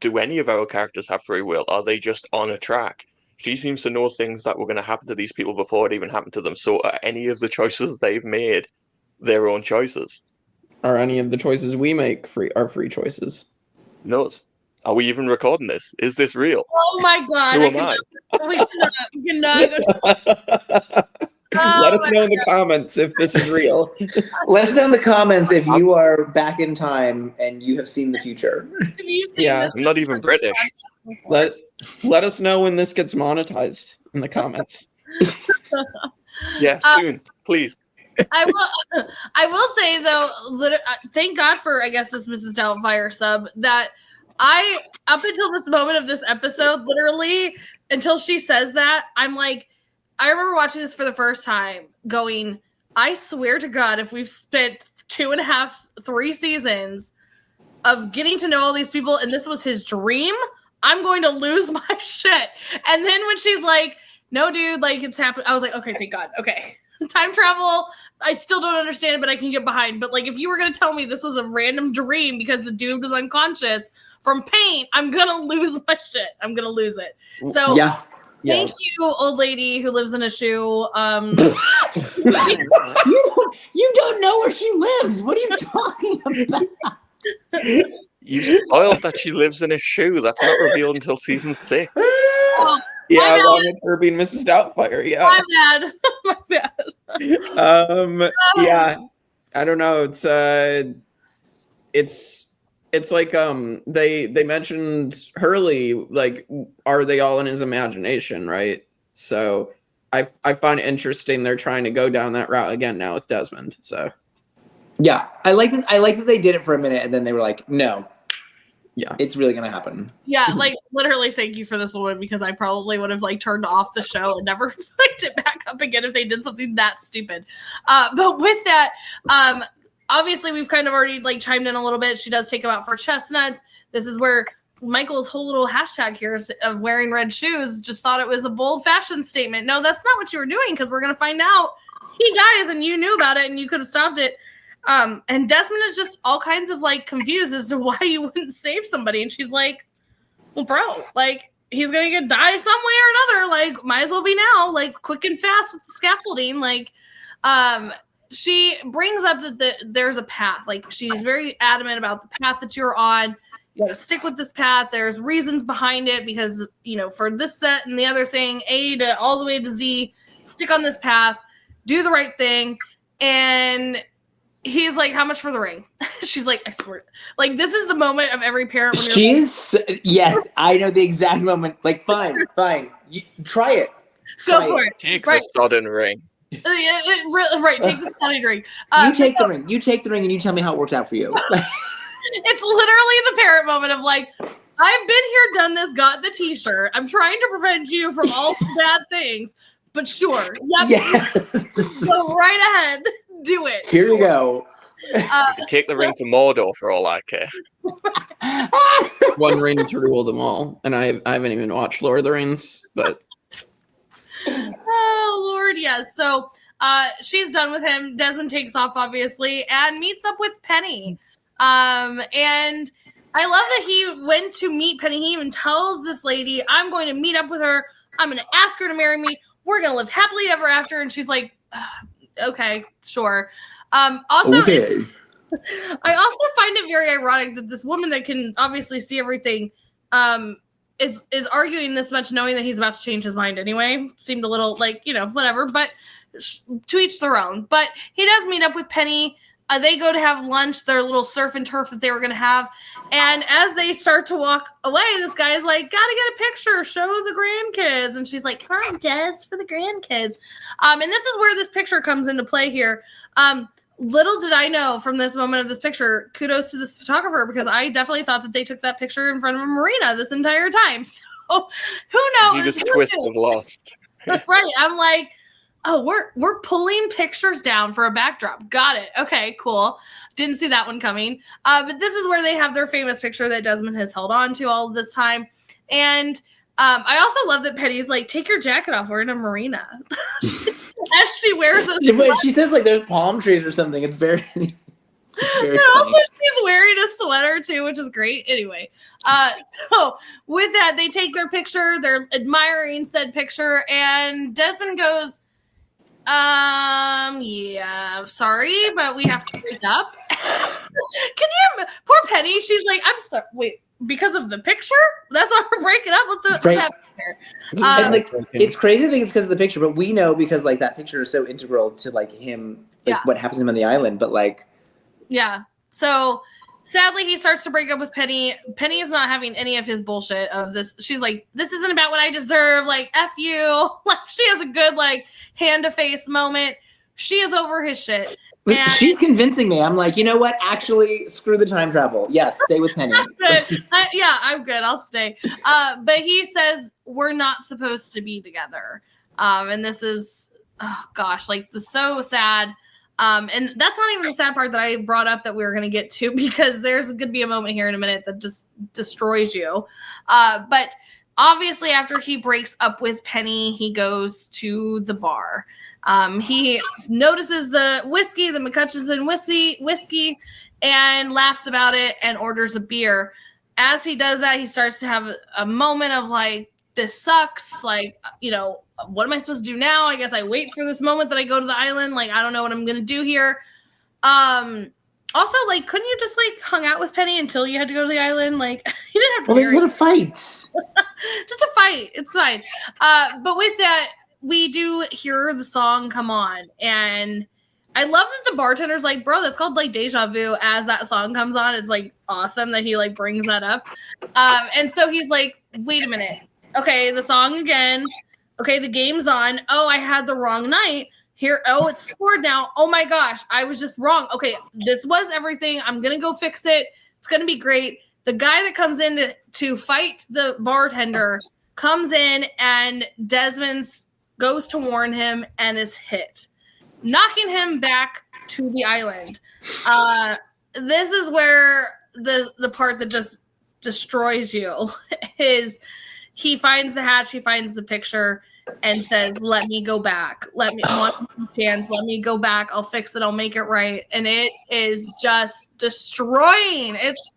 Do any of our characters have free will? Are they just on a track? She seems to know things that were going to happen to these people before it even happened to them. So are any of the choices they've made their own choices? Are any of the choices we make free choices? No. Are we even recording this? Is this real? Oh my god! Who am I? We cannot go. Let us know in the comments if this is real. Let us know in the comments if you are back in time and you have seen the future. Have you seen Yeah. this? I'm not even British. Let us know when this gets monetized in the comments. Yeah, soon, please. I will say though, thank God for I guess this Mrs. Doubtfire sub that I up until this moment of this episode, literally until she says that, I'm like, I remember watching this for the first time, going, I swear to God, if we've spent 2.5, 3 seasons of getting to know all these people, and this was his dream, I'm going to lose my shit. And then when she's like, no, dude, like it's happened, I was like, okay, thank God, okay. Time travel, I still don't understand it, but I can get behind. But like, if you were gonna tell me this was a random dream because the dude was unconscious from pain, I'm gonna lose my shit. I'm gonna lose it. So Yeah. thank you, old lady who lives in a shoe. You don't know where she lives. What are you talking about? You spoiled that she lives in a shoe. That's not revealed until season 6. Oh, Yeah, my along with her being Mrs. Doubtfire. Yeah. my bad. My bad. Yeah. I don't know. It's like they mentioned Hurley, like, are they all in his imagination, right? So I find it interesting they're trying to go down that route again now with Desmond. So Yeah, I like that they did it for a minute and then they were like, no. Yeah. It's really gonna happen. Yeah, like literally thank you for this one because I probably would have like turned off the show and never picked it back up again if they did something that stupid. But with that, obviously we've kind of already like chimed in a little bit. She does take him out for chestnuts. This is where Michael's whole little hashtag here of wearing red shoes just thought it was a bold fashion statement. No, that's not what you were doing because we're gonna find out he dies and you knew about it and you could have stopped it. And Desmond is just all kinds of like confused as to why you wouldn't save somebody. And she's like, well, bro, like he's going to die some way or another. Like might as well be now, like quick and fast with the scaffolding. Like, she brings up that there's a path. Like she's very adamant about the path that you're on. You got to stick with this path. There's reasons behind it because, you know, for this, that, and the other thing, A to all the way to Z, stick on this path, do the right thing. And he's like, how much for the ring? She's like, I swear. Like, this is the moment of every parent. When Yes, I know the exact moment. Like, fine. You, try it. Go for it. Take the sodden ring. Right, take the stunning ring. You take the ring. You take the ring and you tell me how it works out for you. It's literally the parent moment of like, I've been here, done this, got the t-shirt. I'm trying to prevent you from all bad things. But sure. Yep. Yes. Go right ahead. Do it. Here we go. Take the ring to Mordor for all I care. one ring to rule them all. And I haven't even watched Lord of the Rings, but oh Lord, yes. So she's done with him. Desmond takes off, obviously, and meets up with Penny. And I love that he went to meet Penny. He even tells this lady, I'm going to meet up with her. I'm going to ask her to marry me. We're going to live happily ever after. And she's like, okay, sure. Also, Okay. I also find it very ironic that this woman that can obviously see everything is arguing this much, knowing that he's about to change his mind anyway. Seemed a little like, whatever, but to each their own. But he does meet up with Penny. They go to have lunch, their little surf and turf that they were going to have. And as they start to walk away, this guy is like, gotta get a picture, show the grandkids. And she's like, come on, Des, for the grandkids. And this is where this picture comes into play here. Little did I know from this moment of this picture, kudos to this photographer, because I definitely thought that they took that picture in front of a marina this entire time. So who knows? He just twisted lost. Right. I'm like, oh, we're pulling pictures down for a backdrop. Got it. Okay, cool. Didn't see that one coming. But this is where they have their famous picture that Desmond has held on to all of this time. And I also love that Penny's like, take your jacket off. We're in a marina. As she wears it. Wait, she says like there's palm trees or something. It's very. It's very And funny. also she's wearing a sweater too, which is great. Anyway, so with that, they take their picture. They're admiring said picture. And Desmond goes, yeah, sorry, but we have to break up. Can you, poor Penny, she's like, I'm sorry, wait, because of the picture? That's why we're breaking up? What's happening here? And like, it's crazy to think it's because of the picture, but we know because like that picture is so integral to like him, like what happens to him on the island. But like, yeah. So sadly, he starts to break up with Penny. Penny is not having any of his bullshit of this. She's like, this isn't about what I deserve. Like, F you. Like, she has a good like hand to face moment. She is over his shit. And she's convincing me. I'm like, you know what? Actually, screw the time travel. Yes, stay with Penny. good. I'm good. I'll stay. But he says we're not supposed to be together. And this is, oh gosh, like so sad. And that's not even the sad part that I brought up that we were going to get to, because there's going to be a moment here in a minute that just destroys you. But obviously, after he breaks up with Penny, he goes to the bar. He notices the whiskey, the McCutcheon whiskey, and laughs about it and orders a beer. As he does that, he starts to have a moment of like, this sucks. Like, what am I supposed to do now? I guess I wait for this moment that I go to the island. Like, I don't know what I'm going to do here. Also, like, couldn't you just like hung out with Penny until you had to go to the island? Like, you didn't have to. Well, there's a fight. Just a fight. It's fine. But with that, we do hear the song come on, and I love that the bartender's like, bro, that's called like deja vu. As that song comes on, it's like awesome that he like brings that up. And so he's like, wait a minute. Okay, the song again. Okay, the game's on. Oh, I had the wrong night. Here, oh, it's scored now. Oh my gosh, I was just wrong. Okay, this was everything. I'm gonna go fix it. It's gonna be great. The guy that comes in to fight the bartender comes in, and Desmond goes to warn him and is hit, knocking him back to the island. This is where the part that just destroys you is he finds the hatch, he finds the picture, and says, let me go back. Let me one chance. Let me go back. I'll fix it. I'll make it right. And it is just destroying. It's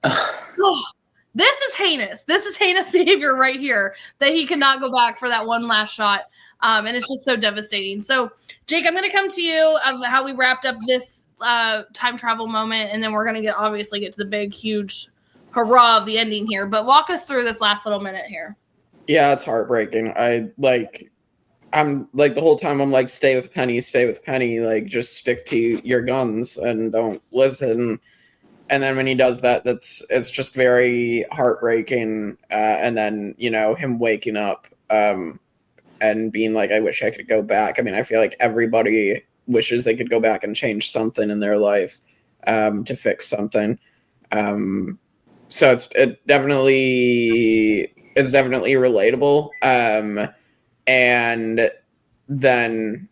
this is heinous. This is heinous behavior right here, that he cannot go back for that one last shot. And it's just so devastating. So, Jake, I'm going to come to you of how we wrapped up this time travel moment, and then we're going to obviously get to the big, huge hurrah of the ending here. But walk us through this last little minute here. Yeah, it's heartbreaking. I'm like the whole time I'm like, stay with Penny, like just stick to your guns and don't listen. And then when he does that, it's just very heartbreaking. And then, him waking up and being like, I wish I could go back. I mean, I feel like everybody wishes they could go back and change something in their life to fix something. So it's definitely relatable. And then,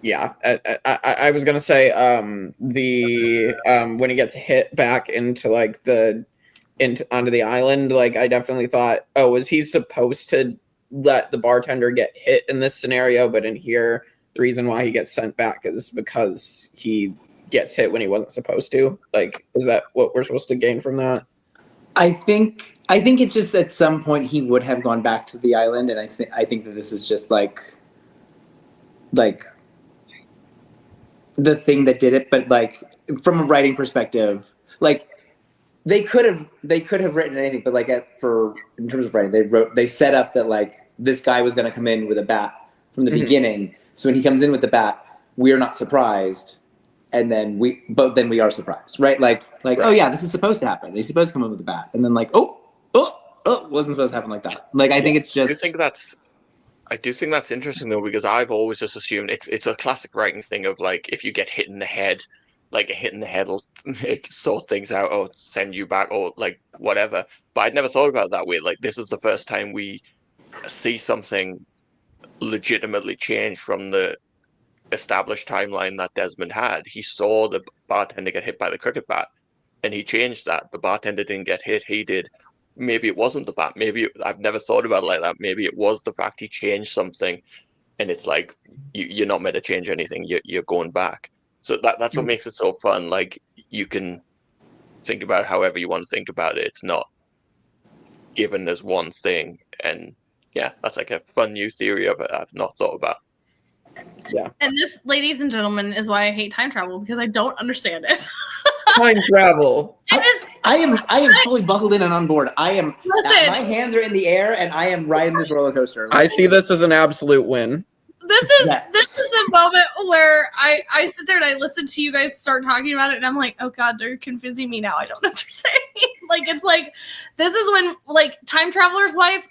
I was gonna say when he gets hit back into like onto the island, like I definitely thought, oh, was he supposed to let the bartender get hit in this scenario? But in here, the reason why he gets sent back is because he gets hit when he wasn't supposed to. Like, is that what we're supposed to gain from that? I think it's just at some point he would have gone back to the island, and I think that this is just like the thing that did it. But like from a writing perspective, like they could have written anything, but like in terms of writing, they set up that like this guy was going to come in with a bat from the beginning. So when he comes in with the bat, we're not surprised, and then we are surprised, right? Like oh yeah, this is supposed to happen. He's supposed to come in with the bat, and then like oh, wasn't supposed to happen like that. Like I think it's just. I do think that's interesting though, because I've always just assumed it's a classic writing thing of like if you get hit in the head, like a hit in the head will sort things out or send you back or like whatever. But I'd never thought about it that way. Like this is the first time we see something legitimately change from the established timeline that Desmond had. He saw the bartender get hit by the cricket bat and he changed that. The bartender didn't get hit, he did. Maybe it wasn't the bat. I've never thought about it like that. Maybe it was the fact he changed something, and it's like you're not meant to change anything. You're going back. So that's what makes it so fun. Like you can think about it however you want to think about it. It's not given as one thing. And yeah, that's like a fun new theory I've not thought about. Yeah. And this, ladies and gentlemen, is why I hate time travel, because I don't understand it. Time travel. I am fully buckled in and on board. Listen. My hands are in the air and I am riding this roller coaster. I see this as an absolute win. This is the moment where I sit there and I listen to you guys start talking about it, and I'm like, oh god, they're confusing me now. I don't understand. Like it's like this is when like Time Traveler's Wife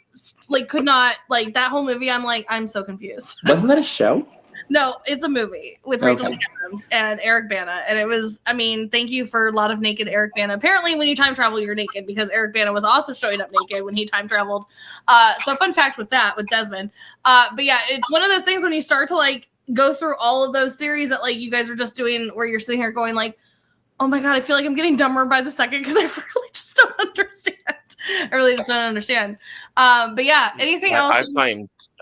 like could not like that whole movie. I'm like, I'm so confused. Wasn't that a show? No, it's a movie with Rachel McAdams and Eric Bana. And it was, I mean, thank you for a lot of naked Eric Bana. Apparently, when you time travel, you're naked, because Eric Bana was also showing up naked when he time traveled. So fun fact with Desmond. But yeah, it's one of those things when you start to like go through all of those theories that like you guys are just doing, where you're sitting here going like, oh my God, I feel like I'm getting dumber by the second because I really just don't understand. I really just don't understand. But yeah, anything else?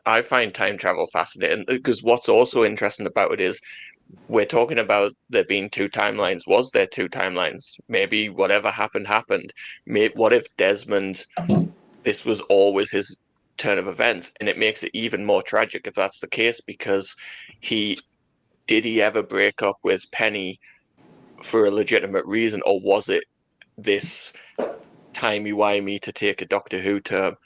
I find time travel fascinating, because what's also interesting about it is we're talking about there being two timelines. Was there two timelines? Maybe whatever happened. What if Desmond, this was always his turn of events? And it makes it even more tragic if that's the case, because did he ever break up with Penny for a legitimate reason, or was it this timey-wimey to take a Doctor Who term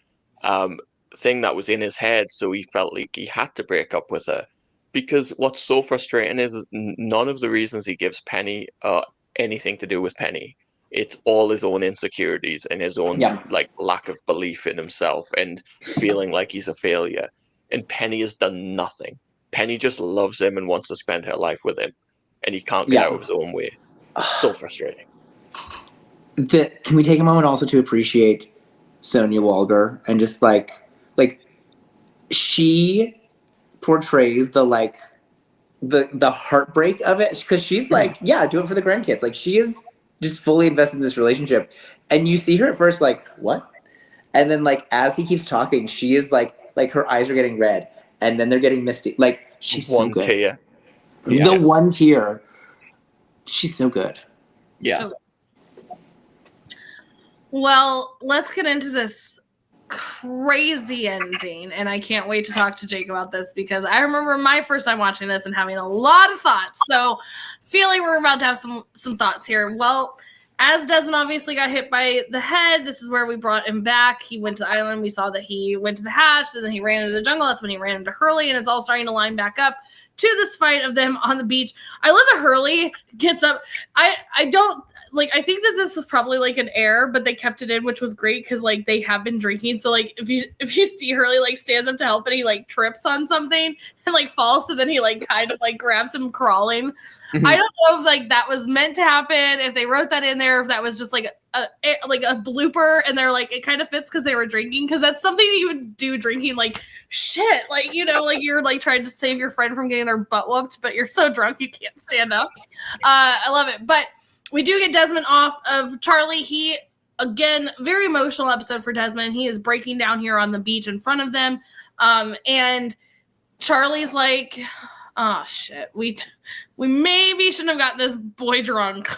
thing that was in his head, so he felt like he had to break up with her? Because what's so frustrating is none of the reasons he gives Penny are anything to do with Penny. It's all his own insecurities and his own like lack of belief in himself and feeling like he's a failure. And Penny has done nothing. Penny just loves him and wants to spend her life with him, and he can't get out of his own way. So frustrating. Can we take a moment also to appreciate Sonia Walger and just like she portrays the heartbreak of it, because she's like, yeah, do it for the grandkids. Like she is just fully invested in this relationship, and you see her at first like, what? And then like as he keeps talking, she is like her eyes are getting red, and then they're getting misty. Like she's so good. Tear. Yeah. The one tear. She's so good. Yeah. Well, let's get into this crazy ending, and I can't wait to talk to Jake about this, because I remember my first time watching this and having a lot of thoughts. So, feel like we're about to have some thoughts here. Well, as Desmond obviously got hit by the head, this is where we brought him back. He went to the island. We saw that he went to the hatch, and then he ran into the jungle. That's when he ran into Hurley, and it's all starting to line back up to this fight of them on the beach. I love that Hurley gets up. I think that this was probably like an error, but they kept it in, which was great, because like they have been drinking. So like if you see Hurley like stands up to help, and he like trips on something and like falls, so then he like kind of like grabs him crawling. Mm-hmm. I don't know if like that was meant to happen, if they wrote that in there, if that was just like a blooper, and they're like, it kind of fits because they were drinking, because that's something that you would do drinking, like shit, like, you know, like you're like trying to save your friend from getting their butt whooped, but you're so drunk you can't stand up. I love it. But we do get Desmond off of Charlie. He, again, very emotional episode for Desmond. He is breaking down here on the beach in front of them. And Charlie's like, oh shit, we maybe shouldn't have gotten this boy drunk.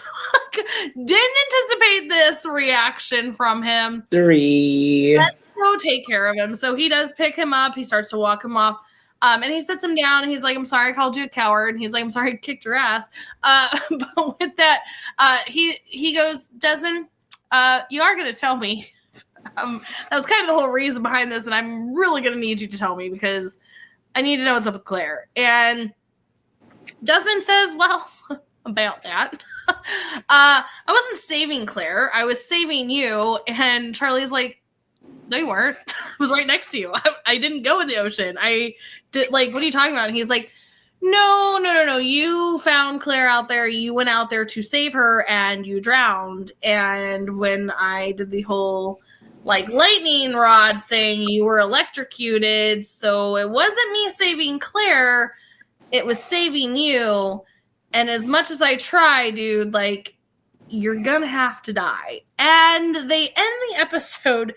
Didn't anticipate this reaction from him. 3. Let's go take care of him. So he does pick him up. He starts to walk him off. And he sits him down. And he's like, I'm sorry I called you a coward. And he's like, I'm sorry I kicked your ass. But with that, he goes, Desmond, you are going to tell me. That was kind of the whole reason behind this. And I'm really going to need you to tell me because I need to know what's up with Claire. And Desmond says, well, about that. I wasn't saving Claire. I was saving you. And Charlie's like, no, you weren't. I was right next to you. I didn't go in the ocean. I did. Like, what are you talking about? And he's like, no. You found Claire out there. You went out there to save her and you drowned. And when I did the whole like lightning rod thing, you were electrocuted. So it wasn't me saving Claire. It was saving you. And as much as I try, dude, like, you're gonna have to die. And they end the episode,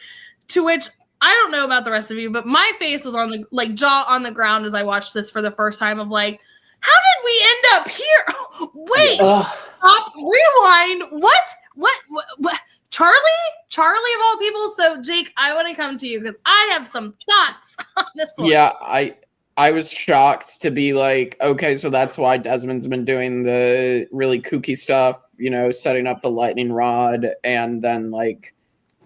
to which I don't know about the rest of you, but my face was on the like jaw on the ground as I watched this for the first time of like, how did we end up here? Wait, stop, rewind. What? Charlie of all people. So Jake, I want to come to you because I have some thoughts on this one. Yeah, I was shocked to be like, okay, so that's why Desmond's been doing the really kooky stuff, you know, setting up the lightning rod, and then like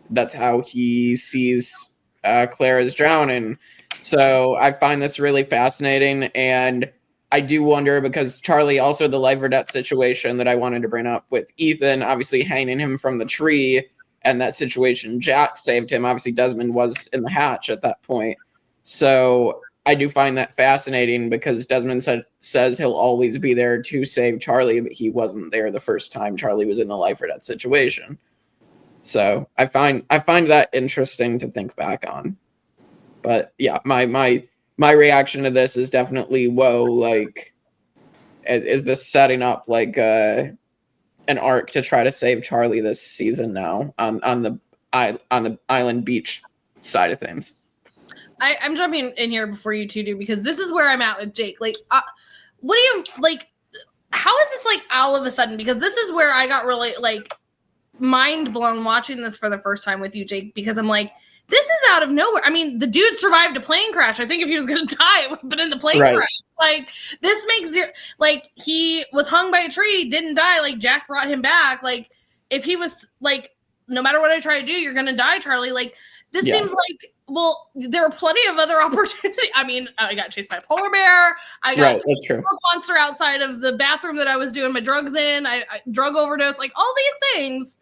that's how he sees Claire as drowning. So I find this really fascinating, and I do wonder because Charlie also the life or death situation that I wanted to bring up with Ethan, obviously hanging him from the tree, and that situation Jack saved him. Obviously Desmond was in the hatch at that point. So I do find that fascinating because Desmond says he'll always be there to save Charlie, but he wasn't there the first time Charlie was in the life or death situation. So I find that interesting to think back on. But yeah, my reaction to this is definitely, whoa, like, is this setting up like an arc to try to save Charlie this season now on the island beach side of things? I'm jumping in here before you two do because this is where I'm at with Jake. Like, what do you like? How is this like all of a sudden? Because this is where I got really like mind blown watching this for the first time with you, Jake. Because I'm like, this is out of nowhere. I mean, the dude survived a plane crash. I think if he was going to die, it would have been in the plane crash. Like, this makes zero. Like, he was hung by a tree, didn't die. Like, Jack brought him back. Like, if he was like, no matter what I try to do, you're going to die, Charlie. Like, this seems like. Well, there were plenty of other opportunities. I mean, I got chased by a polar bear. I got that's true. a monster outside of the bathroom that I was doing my drugs in. I drug overdose, like all these things.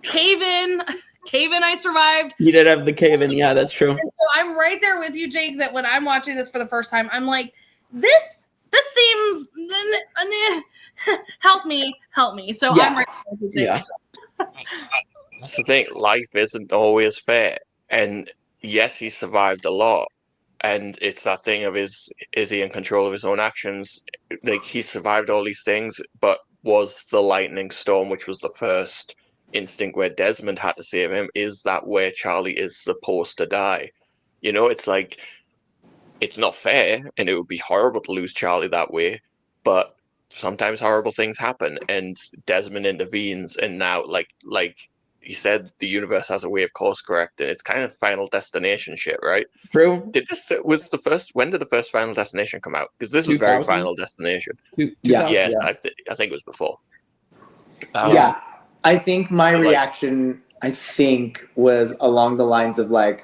Cave-in, I survived. You did have the cave-in, yeah, that's true. And so I'm right there with you, Jake, that when I'm watching this for the first time, I'm like, this seems, help me. So I'm right there with you, Jake. Yeah. That's the thing. Life isn't always fair. And yes, he survived a lot. And it's that thing of is he in control of his own actions? Like, he survived all these things, but was the lightning storm, which was the first instinct where Desmond had to save him, is that where Charlie is supposed to die? You know, it's like, it's not fair, and it would be horrible to lose Charlie that way, but sometimes horrible things happen, and Desmond intervenes, and now, like he said, the universe has a way of course correcting. It's kind of Final Destination shit, right? True. When did the first Final Destination come out? Because this is very Final Destination. Yes, I think it was before. Yeah, I think my reaction, was along the lines of like,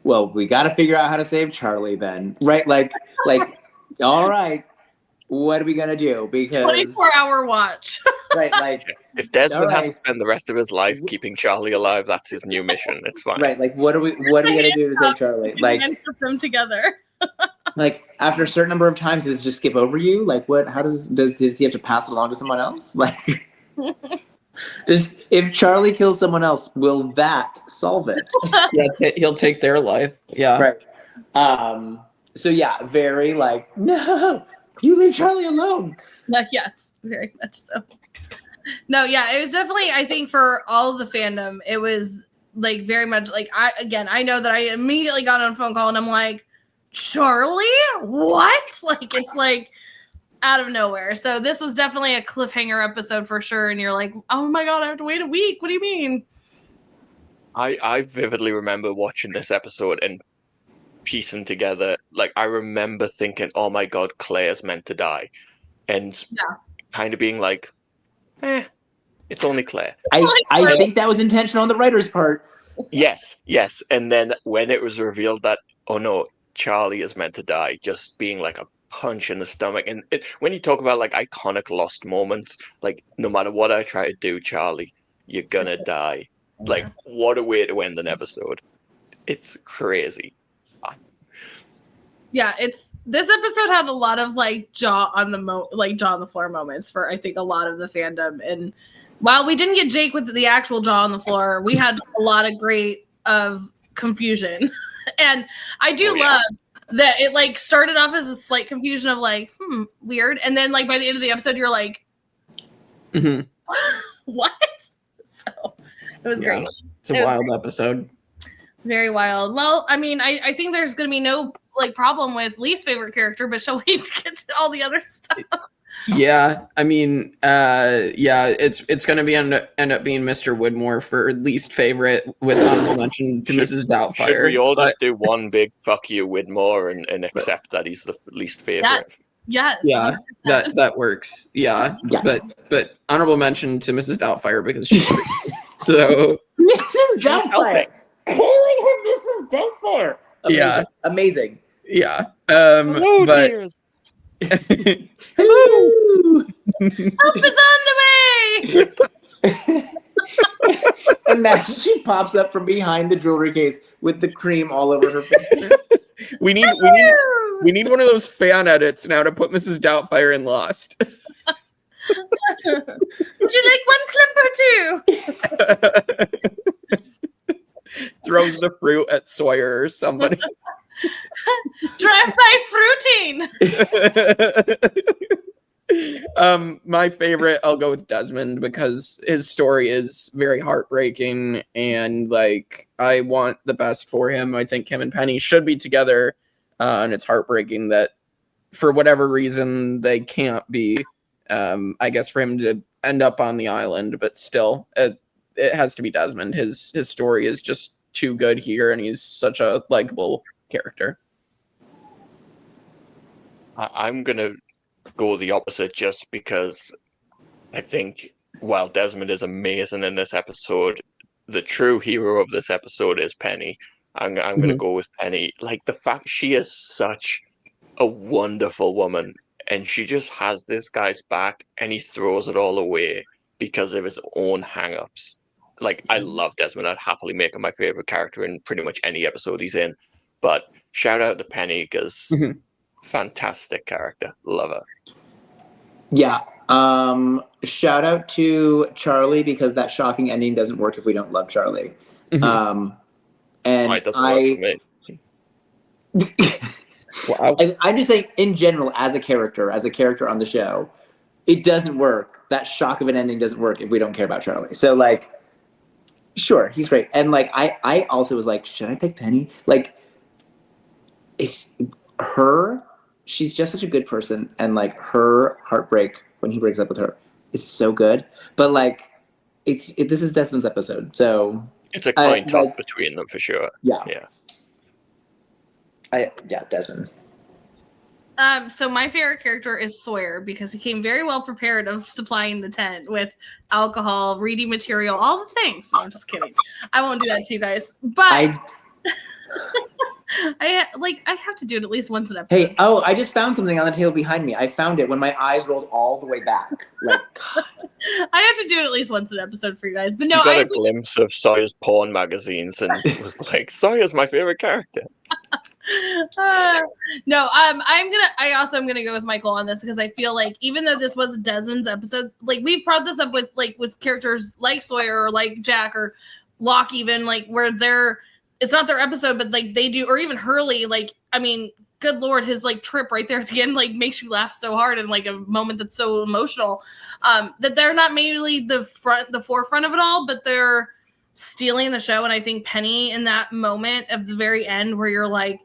well, we got to figure out how to save Charlie then, right? Like, all right, what are we gonna do? Because 24-hour watch. Right, like, if Desmond has to spend the rest of his life keeping Charlie alive, that's his new mission. It's fine. Right, like, what are we gonna do to save Charlie? Like, put them together. like, after a certain number of times, does it just skip over you? Like, what? How does he have to pass it along to someone else? Like, if Charlie kills someone else, will that solve it? Yeah, he'll take their life. Yeah. Right. So yeah, very like, no, you leave Charlie alone. Yes, very much so. No, yeah, it was definitely, I think for all of the fandom, it was like very much like, I know that I immediately got on a phone call and I'm like, Charlie? What? Like, it's like, out of nowhere. So this was definitely a cliffhanger episode for sure. And you're like, oh my God, I have to wait a week. What do you mean? I vividly remember watching this episode and piecing together, like, I remember thinking, oh my God, Claire's meant to die. And kind of being like, it's only Claire. I think that was intentional on the writer's part. Yes. And then when it was revealed that, oh no, Charlie is meant to die, just being like a punch in the stomach. And when you talk about like iconic lost moments, like no matter what I try to do, Charlie, you're gonna die. Like, what a way to end an episode. It's crazy. Yeah, this episode had a lot of like jaw on the floor moments for I think a lot of the fandom. And while we didn't get Jake with the actual jaw on the floor, we had a lot of great confusion. And I do love that it like started off as a slight confusion of like, weird. And then like by the end of the episode, you're like, what? So it was great. It's a wild episode. Very wild. Well, I mean, I think there's going to be no like problem with least favorite character, but shall we get to all the other stuff? Yeah, I mean, it's going to be end up being Mr. Widmore for least favorite with honorable mention to Mrs. Doubtfire. Should we all just do one big fuck you Widmore and accept that he's the least favorite? Yes. Yeah, that works. Yeah. But honorable mention to Mrs. Doubtfire because she's so Mrs. Doubtfire. Calling her Mrs. Doubtfire. Amazing. Yeah. Hello, dears. Hello. Help is on the way. Imagine she pops up from behind the jewelry case with the cream all over her face. we need one of those fan edits now to put Mrs. Doubtfire in Lost. Would you like one clip or two? Throws the fruit at Sawyer or somebody. Drive-by fruiting. My favorite, I'll go with Desmond because his story is very heartbreaking and like I want the best for him. I think him and Penny should be together, and it's heartbreaking that for whatever reason they can't be. I guess for him to end up on the island, but still, it has to be Desmond. His story is just too good here, and he's such a likable character. I'm gonna go the opposite just because I think while Desmond is amazing in this episode, the true hero of this episode is Penny. I'm gonna go with Penny. Like the fact she is such a wonderful woman and she just has this guy's back and he throws it all away because of his own hang-ups. Like, I love Desmond. I'd happily make him my favorite character in pretty much any episode he's in. But shout out to Penny because fantastic character. Love her. Yeah. Shout out to Charlie because that shocking ending doesn't work if we don't love Charlie. And it doesn't work for me. Wow. I'm just saying, in general, as a character on the show, it doesn't work. That shock of an ending doesn't work if we don't care about Charlie. So, like, sure, he's great. And, like, I also was like, should I pick Penny? Like, it's her. She's just such a good person. And, like, her heartbreak when he breaks up with her is so good. But, like, this is Desmond's episode. So it's a coin toss between them for sure. Yeah. Yeah. Desmond. So my favorite character is Sawyer because he came very well prepared of supplying the tent with alcohol, reading material, all the things. No, I'm just kidding. I won't do that to you guys. But I have to do it at least once an episode. Hey, I just found something on the table behind me. I found it when my eyes rolled all the way back. Like, God. I have to do it at least once an episode for you guys. But no, you got a glimpse of Sawyer's porn magazines and was like, Sawyer's my favorite character. No, I also am gonna go with Michael on this because I feel like even though this was Desmond's episode, like we've brought this up with characters like Sawyer or like Jack or Locke, even like where it's not their episode, but like they do, or even Hurley. Like, I mean, good Lord, his like trip right there at the end like makes you laugh so hard and like a moment that's so emotional. That they're not mainly the forefront of it all, but they're stealing the show. And I think Penny in that moment of the very end where you're like,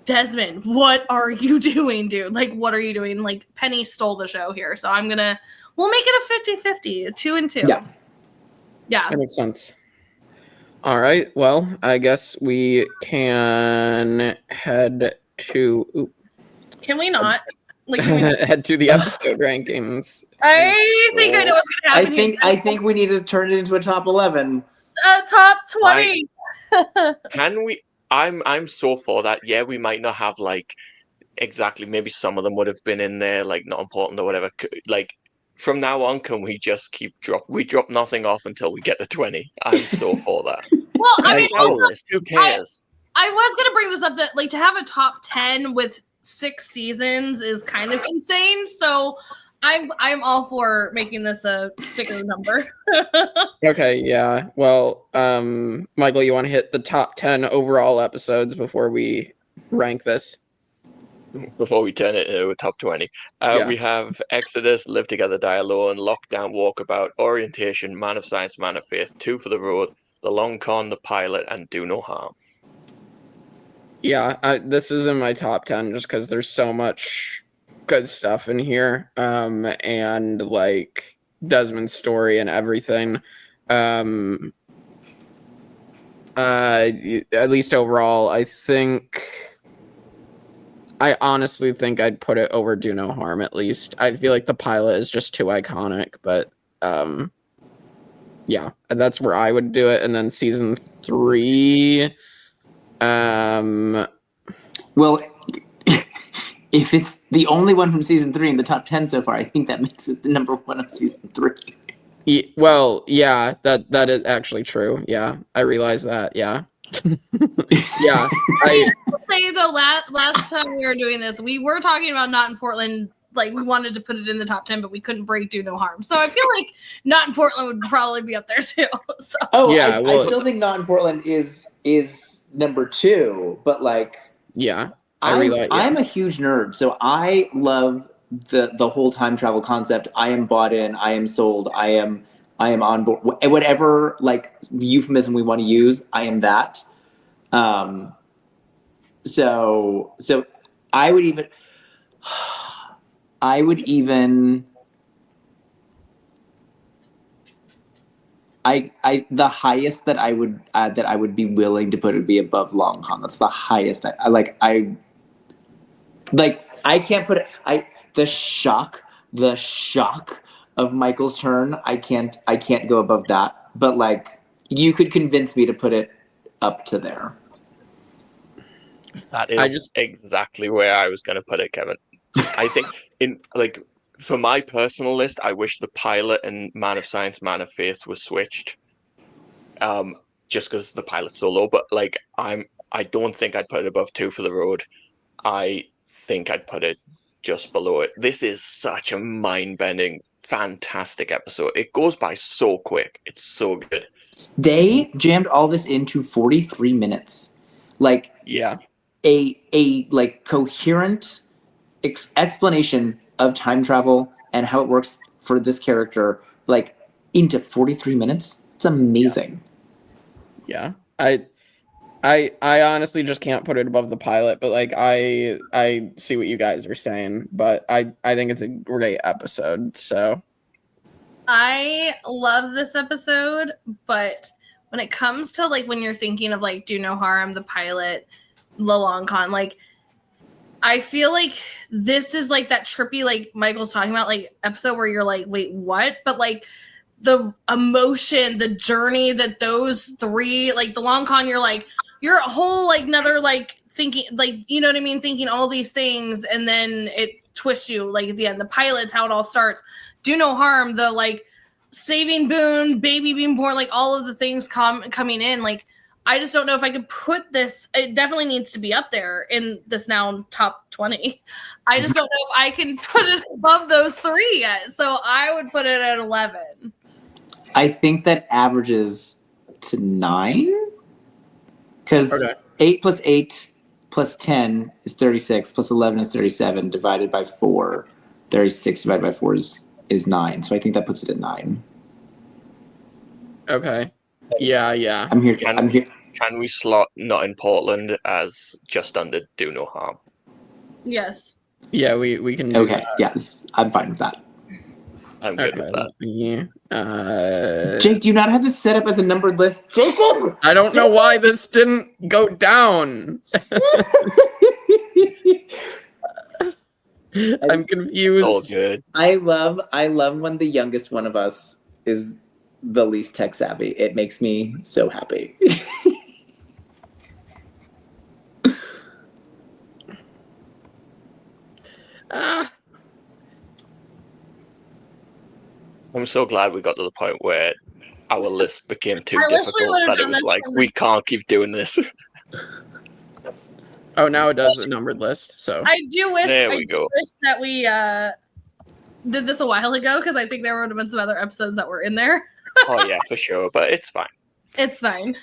Desmond, what are you doing, dude? Like, what are you doing? Like, Penny stole the show here. So we'll make it a 50-50, 2 and 2. Yeah. That makes sense. All right. Well, I guess we can head to... Can we not? Like, head to the episode rankings. I think I know what's going to happen. I think we need to turn it into a top 11. Top 20. Can we? I'm so for that. Yeah, we might not have like exactly. Maybe some of them would have been in there, like not important or whatever. Like from now on, can we just we drop nothing off until we get to 20? I'm so for that. Well, I mean, who cares? I was going to bring this up that like to have a top 10 with 6 seasons is kind of insane. So I'm all for making this a bigger number. Okay, yeah. Well, Michael, you want to hit the top 10 overall episodes before we rank this? Before we turn it into a top 20. We have Exodus, Live Together, Die Alone, Lockdown, Walkabout, Orientation, Man of Science, Man of Faith, Two for the Road, The Long Con, The Pilot, and Do No Harm. Yeah, this is in my top 10 just because there's so much good stuff in here, and like Desmond's story and everything. At least overall, I honestly think I'd put it over Do No Harm. At least I feel like the pilot is just too iconic, but yeah, that's where I would do it. And then season 3, well, if it's the only one from season 3 in the top 10 so far, I think that makes it the number 1 of season 3. Well, yeah, that is actually true. Yeah, I realize that. Yeah. Yeah. I say the last time we were doing this, we were talking about Not in Portland. Like we wanted to put it in the top 10, but we couldn't break Do No Harm. So I feel like Not in Portland would probably be up there too. So. Oh, yeah. I still think Not in Portland is number 2, but like, yeah. I'm a huge nerd, so I love the whole time travel concept. I am bought in. I am sold. I am on board. Whatever like euphemism we want to use, I am that. So I would even the highest that I would be willing to put would be above Long Con. That's the highest. I can't put it. The shock of Michael's turn. I can't go above that. But like, you could convince me to put it up to there. That is exactly where I was going to put it, Kevin. I think for my personal list, I wish the pilot and Man of Science, Man of Faith was switched. Just because the pilot's so low, but like I don't think I'd put it above Two for the Road. I think I'd put it just below it. This is such a mind-bending, fantastic episode. It goes by so quick. It's so good. They jammed all this into 43 minutes. Like, yeah, a like coherent explanation of time travel and how it works for this character, like into 43 minutes. It's amazing. Yeah. I honestly just can't put it above the pilot, but like I see what you guys are saying, but I think it's a great episode. So I love this episode, but when it comes to like when you're thinking of like Do No Harm, the pilot, the Long Con, like I feel like this is like that trippy, like Michael's talking about, like episode where you're like, wait, what? But like the emotion, the journey that those three, like the Long Con, you're like, you're a whole like another like thinking, like, you know what I mean? Thinking all these things, and then it twists you like at the end. The pilot's how it all starts. Do No Harm, the like saving Boone, baby being born, like all of the things coming in. Like, I just don't know if I could put this. It definitely needs to be up there in this now top 20. I just don't know if I can put it above those three yet. So I would put it at 11. I think that averages to 9. Because 8 plus 8 plus 10 is 36, plus 11 is 37, divided by 4. 36 divided by 4 is 9. So I think that puts it at 9. Okay. Yeah. I'm here. Can we slot Not in Portland as just under Do No Harm? Yes. Yeah, we can do Okay, that. yes, I'm fine with that. I'm good with that. Yeah. Jake, do you not have this set up as a numbered list? Jacob! I don't know why this didn't go down. I'm confused. All good. I love when the youngest one of us is the least tech savvy. It makes me so happy. I'm so glad we got to the point where our list became too I wish we difficult would've that it done was this like, from we can't keep doing this. Oh, now it does the numbered list. So I do wish. There I we do go. wish that we did this a while ago because I think there would have been some other episodes that were in there. Oh yeah, for sure, but it's fine. It's fine.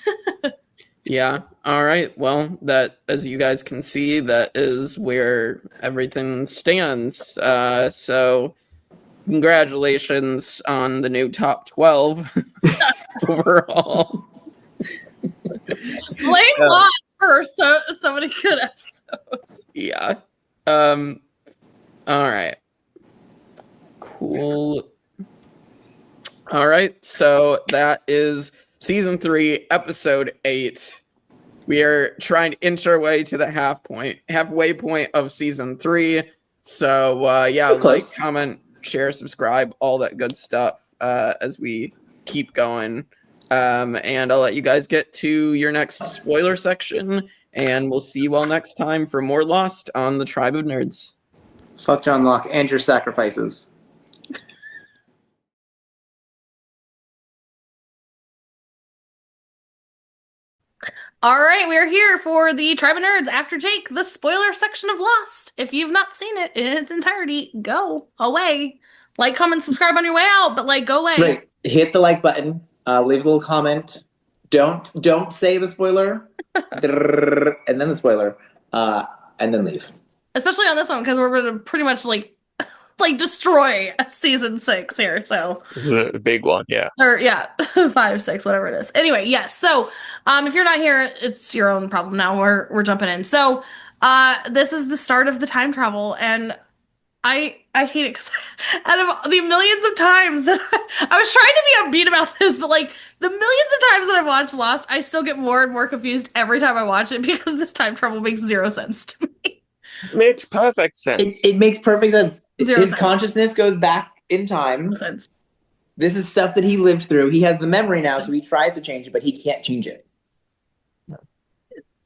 yeah. All right. Well, that, as you guys can see, that is where everything stands. So congratulations on the new top 12 overall. Blame Lot for so many good episodes. Yeah. All right. Cool. All right. So that is season 3, episode 8. We are trying to inch our way to the halfway point of season 3. So yeah, like, comment, share, subscribe, all that good stuff as we keep going. And I'll let you guys get to your next spoiler section, and we'll see you all next time for more Lost on the Tribe of Nerds. Fuck John Locke and your sacrifices. All right, we're here for the Tribe of Nerds After Jake, the spoiler section of Lost. If you've not seen it in its entirety, go away. Like, comment, subscribe on your way out, but like, go away. Right. Hit the like button. Leave a little comment. Don't say the spoiler. And then the spoiler. And then leave. Especially on this one, because we're going to pretty much like destroy season 6 here. So This is a big one, yeah. or yeah, 5, 6, whatever it is. Anyway, yes. So if you're not here, it's your own problem. Now we're jumping in. So this is the start of the time travel, and I hate it because out of the millions of times that I was trying to be upbeat about this, but like the millions of times that I've watched Lost, I still get more and more confused every time I watch it because this time travel makes zero sense to me. Makes perfect sense. It makes perfect sense. Zero His sense. consciousness goes back in time. No sense. This is stuff that he lived through. He has the memory now, so he tries to change it, but he can't change it.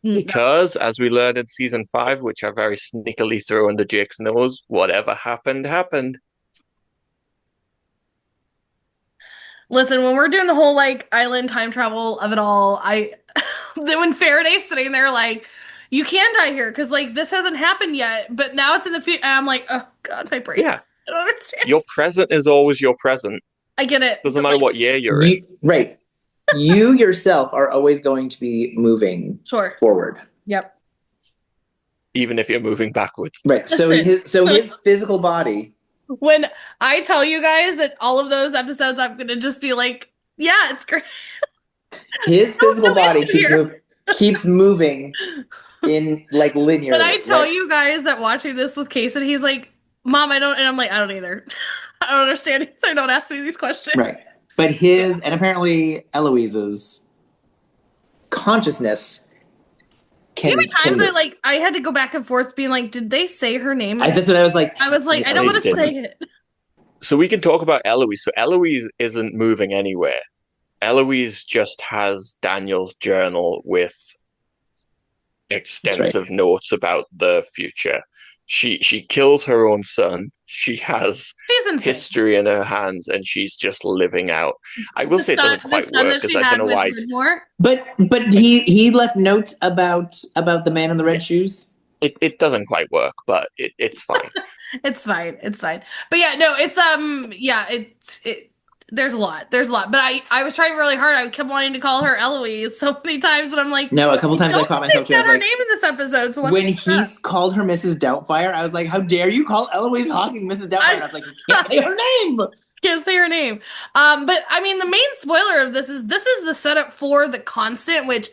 Because, as we learned in season 5, which I very sneakily threw under Jake's nose, whatever happened, happened. Listen, when we're doing the whole like island time travel of it all, then when Faraday's sitting there like, you can die here because like this hasn't happened yet, but now it's in the future. And I'm like, oh god, my brain. Yeah. I don't understand. Your present is always your present. I get it. Doesn't but, matter like, what year you're in. Right. You yourself are always going to be moving Sure. forward. Yep. Even if you're moving backwards. Right. So Listen. his physical body. When I tell you guys that all of those episodes, I'm gonna just be like, yeah, it's great. His physical body here. keeps moving in like linear. But I tell right? you guys that watching this with Case, and he's like, Mom, I don't, and I'm like, I don't either. I don't understand. So don't ask me these questions. Right. But his and apparently Eloise's consciousness can. How many times can move. I had to go back and forth being like, did they say her name? That's what I was like. I was like, I don't want to didn't. say it. So we can talk about Eloise. So Eloise isn't moving anywhere. Eloise just has Daniel's journal with extensive notes about the future. She kills her own son. She has She's insane. history in her hands, and she's just living out. I will say it doesn't quite work because I don't know why. Widmore. But he left notes about the man in the red shoes. It doesn't quite work, but it's fine. It's fine. It's fine. But yeah, no, it's there's a lot. There's a lot. But I was trying really hard. I kept wanting to call her Eloise so many times, but I'm like, No, a couple times I caught myself. They said her name in this episode. So let when me he's called her Mrs. Doubtfire, I was like, "How dare you call Eloise Hawking Mrs. Doubtfire?" And I was like, "You can't say her name." Can't say her name. But I mean, the main spoiler of this is the setup for the Constant, which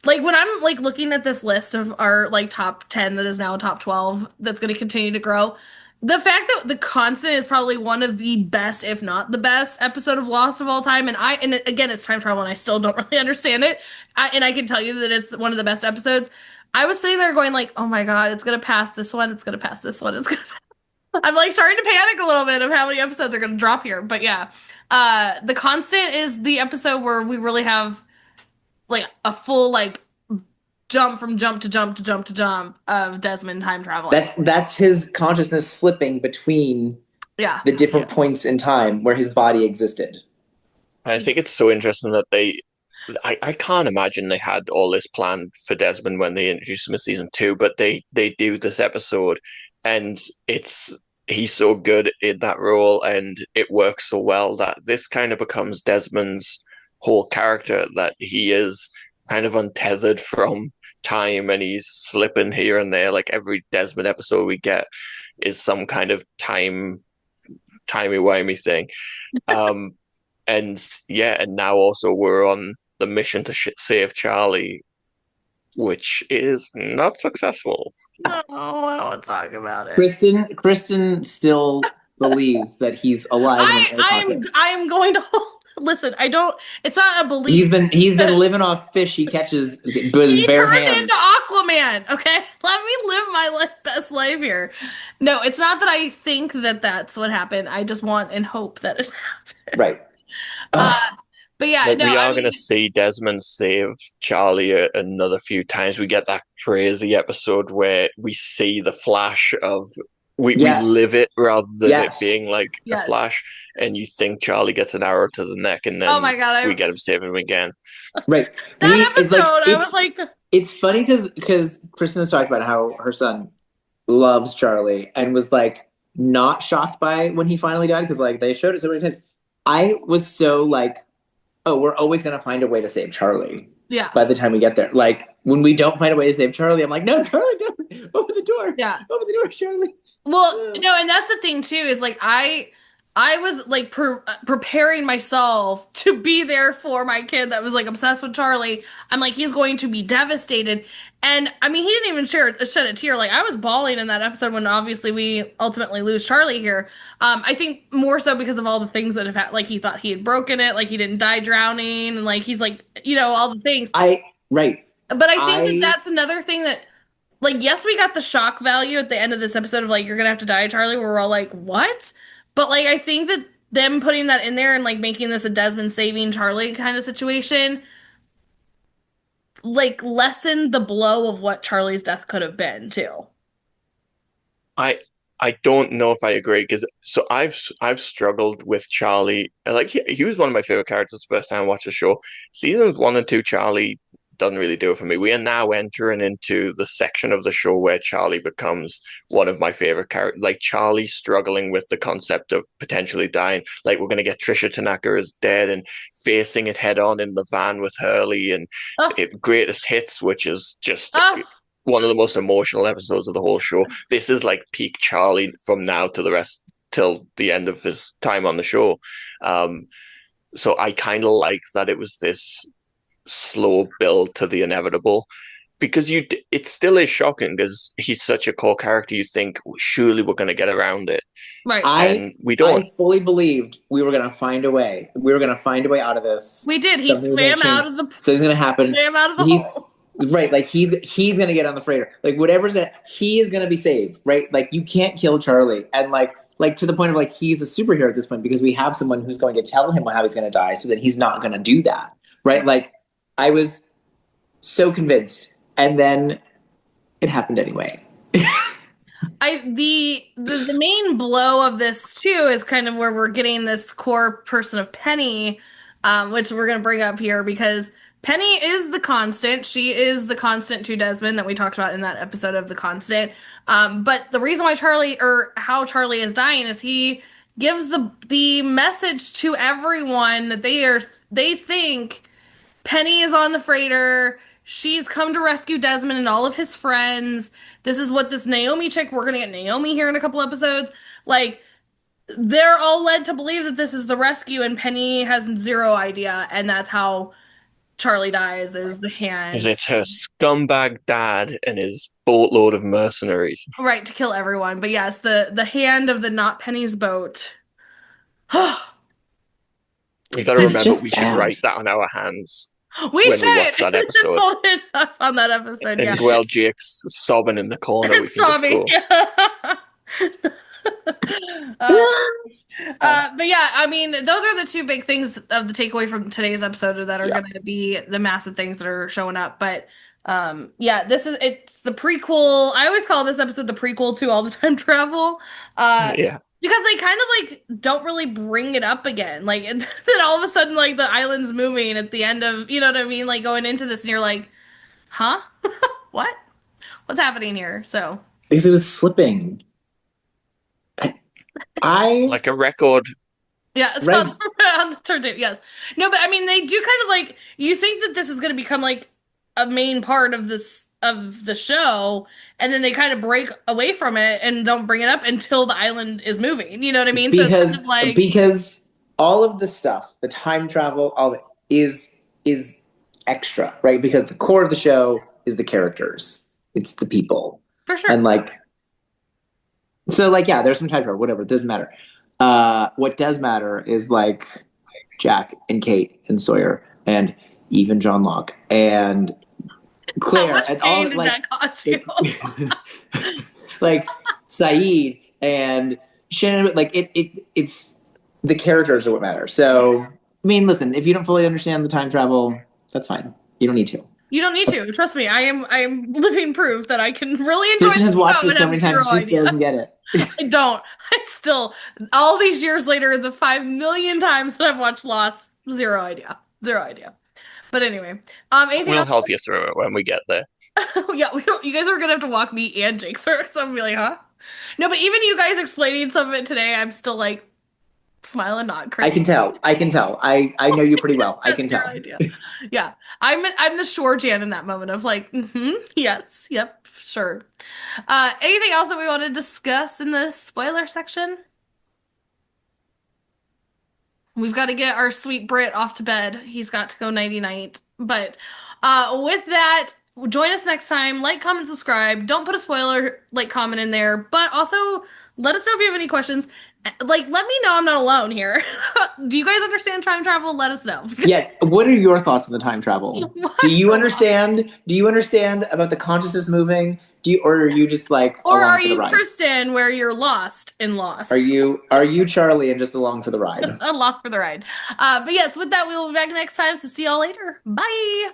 like when I'm like looking at this list of our like top 10 that is now top 12 that's going to continue to grow, the fact that The Constant is probably one of the best, if not the best, episode of Lost of all time, and again, it's time travel, and I still don't really understand it, and I can tell you that it's one of the best episodes. I was sitting there going like, oh my god, it's gonna pass this one, it's gonna pass this one, it's gonna. I'm like starting to panic a little bit of how many episodes are gonna drop here, but yeah, The Constant is the episode where we really have like a full like jump from jump to jump to jump to jump of Desmond time traveling. That's his consciousness slipping between the different points in time where his body existed. I think it's so interesting that I can't imagine they had all this planned for Desmond when they introduced him in season 2, but they do this episode, and he's so good in that role, and it works so well that this kind of becomes Desmond's whole character, that he is kind of untethered from time, and he's slipping here and there. Like every Desmond episode we get is some kind of timey-wimey thing. And now also we're on the mission to save Charlie, which is not successful. No, I don't want to talk about it. Kristen still believes that he's alive. I am going to listen. I don't. It's not a belief. He's been living off fish he catches with his bare hands. He turned into Aquaman. Okay, let me live my best life here. No, it's not that I think that that's what happened. I just want and hope that it happened. Right. But yeah, we are going to see Desmond save Charlie another few times. We get that crazy episode where we see the flash of we live it rather than it being like a flash, and you think Charlie gets an arrow to the neck, and then oh my God, we get him saving him again. Right. That episode, I was like, it's funny because Kristen was talking about how her son loves Charlie and was like not shocked by when he finally died because like they showed it so many times. I was so like, oh, we're always going to find a way to save Charlie. Yeah. By the time we get there. Like, when we don't find a way to save Charlie, I'm like, no, Charlie, don't. Open the door. Yeah. Open the door, Charlie. Well, no, and that's the thing, too, is, like, I was, like, preparing myself to be there for my kid that was, like, obsessed with Charlie. I'm like, he's going to be devastated. And, I mean, he didn't even shed a tear. Like, I was bawling in that episode when, obviously, we ultimately lose Charlie here. I think more so because of all the things that have happened. Like, he thought he had broken it. Like, he didn't die drowning. And, like, he's, like, you know, all the things. Right. But I think that's another thing that, like, yes, we got the shock value at the end of this episode of, like, you're going to have to die, Charlie, where we're all like, what? But, like, I think that them putting that in there and, like, making this a Desmond saving Charlie kind of situation, like, lessened the blow of what Charlie's death could have been, too. I don't know if I agree, because so I've struggled with Charlie. Like, he was one of my favorite characters the first time I watched the show. Seasons 1 and 2, Charlie doesn't really do it for me. We are now entering into the section of the show where Charlie becomes one of my favorite characters. Like, Charlie struggling with the concept of potentially dying. Like, we're going to get Trisha Tanaka as dead and facing it head on in the van with Hurley and Greatest Hits, which is just one of the most emotional episodes of the whole show. This is like peak Charlie from now to the rest till the end of his time on the show. So I kind of like that it was this slow build to the inevitable, because it still is shocking because he's such a core character. You think, well, surely we're going to get around it, right? And we don't. I fully believed we were going to find a way. We were going to find a way out of this. We did. He swam out of the. So it's going to happen. Swam out of the hole. Right, like he's going to get on the freighter. Like he is going to be saved. Right, like you can't kill Charlie, and like to the point of like he's a superhero at this point because we have someone who's going to tell him how he's going to die, so that he's not going to do that. Right, like. I was so convinced, and then it happened anyway. The main blow of this too is kind of where we're getting this core person of Penny, which we're going to bring up here because Penny is the constant. She is the constant to Desmond that we talked about in that episode of The Constant. But the reason why how Charlie is dying is he gives the message to everyone that they think Penny is on the freighter. She's come to rescue Desmond and all of his friends. This is what this Naomi chick, we're going to get Naomi here in a couple episodes. Like, they're all led to believe that this is the rescue, and Penny has zero idea. And that's how Charlie dies is the hand. Because it's her scumbag dad and his boatload of mercenaries. Right, to kill everyone. But yes, the hand of the not Penny's boat. We got to It's remember just we should bad. write that on our hands We when should we watch that episode. hold it up on that episode. Yeah. And while Jake's sobbing in the corner, we can just Sobbing. go, But yeah, I mean, those are the two big things of the takeaway from today's episode that are going to be the massive things that are showing up. But yeah, it's the prequel. I always call this episode the prequel to all the time travel. yeah. Because they kind of like don't really bring it up again. Like, and then all of a sudden, like the island's moving at the end of, you know what I mean? Like going into this and you're like, huh? What? What's happening here? So. Because it was slipping. I Like a record. Yeah, it's Right. on the turntable. Yes. No, but I mean, they do kind of like, you think that this is going to become like a main part of the show, and then they kind of break away from it and don't bring it up until the island is moving. You know what I mean? because so it's kind of like, because all of the stuff, the time travel, all of it is extra, right? Because the core of the show is the characters. It's the people. for sure. And like, so like, yeah, there's some time travel, whatever, it doesn't matter. What does matter is like Jack and Kate and Sawyer and even John Locke and Claire How much and pain all did like, that cost you? like Saeed and Shannon, like it's the characters are what matter. So I mean, listen, if you don't fully understand the time travel, that's fine. You don't need to. You don't need to. Trust me. I am living proof that I can really enjoy Kristen has watched show this and so many have times, zero she still idea. doesn't get it. I don't. I still, all these years later, the 5 million times that I've watched Lost, zero idea. Zero idea. But anyway, anything We'll else? help you through it when we get there. Yeah, you guys are gonna have to walk me and Jake through it. So I'm gonna be like, huh? No, but even you guys explaining some of it today, I'm still like smiling, not crazy. I can tell. I know you pretty well. I can tell. Idea. Yeah, I'm the shore Jan in that moment of like, yes, yep, sure. Anything else that we want to discuss in the spoiler section? We've got to get our sweet Brit off to bed. He's got to go nighty night. But with that, join us next time. Like, comment, subscribe. Don't put a spoiler comment in there. But also, let us know if you have any questions. Like, let me know I'm not alone here. Do you guys understand time travel? Let us know. Yeah. What are your thoughts on the time travel? What? Do you understand? Do you understand about the consciousness moving? Or are you just like Or along are for the you ride? Kristen, where you're lost in Lost? Are you Charlie and just along for the ride? Along for the ride. But yes, with that, we will be back next time. So see y'all later. Bye.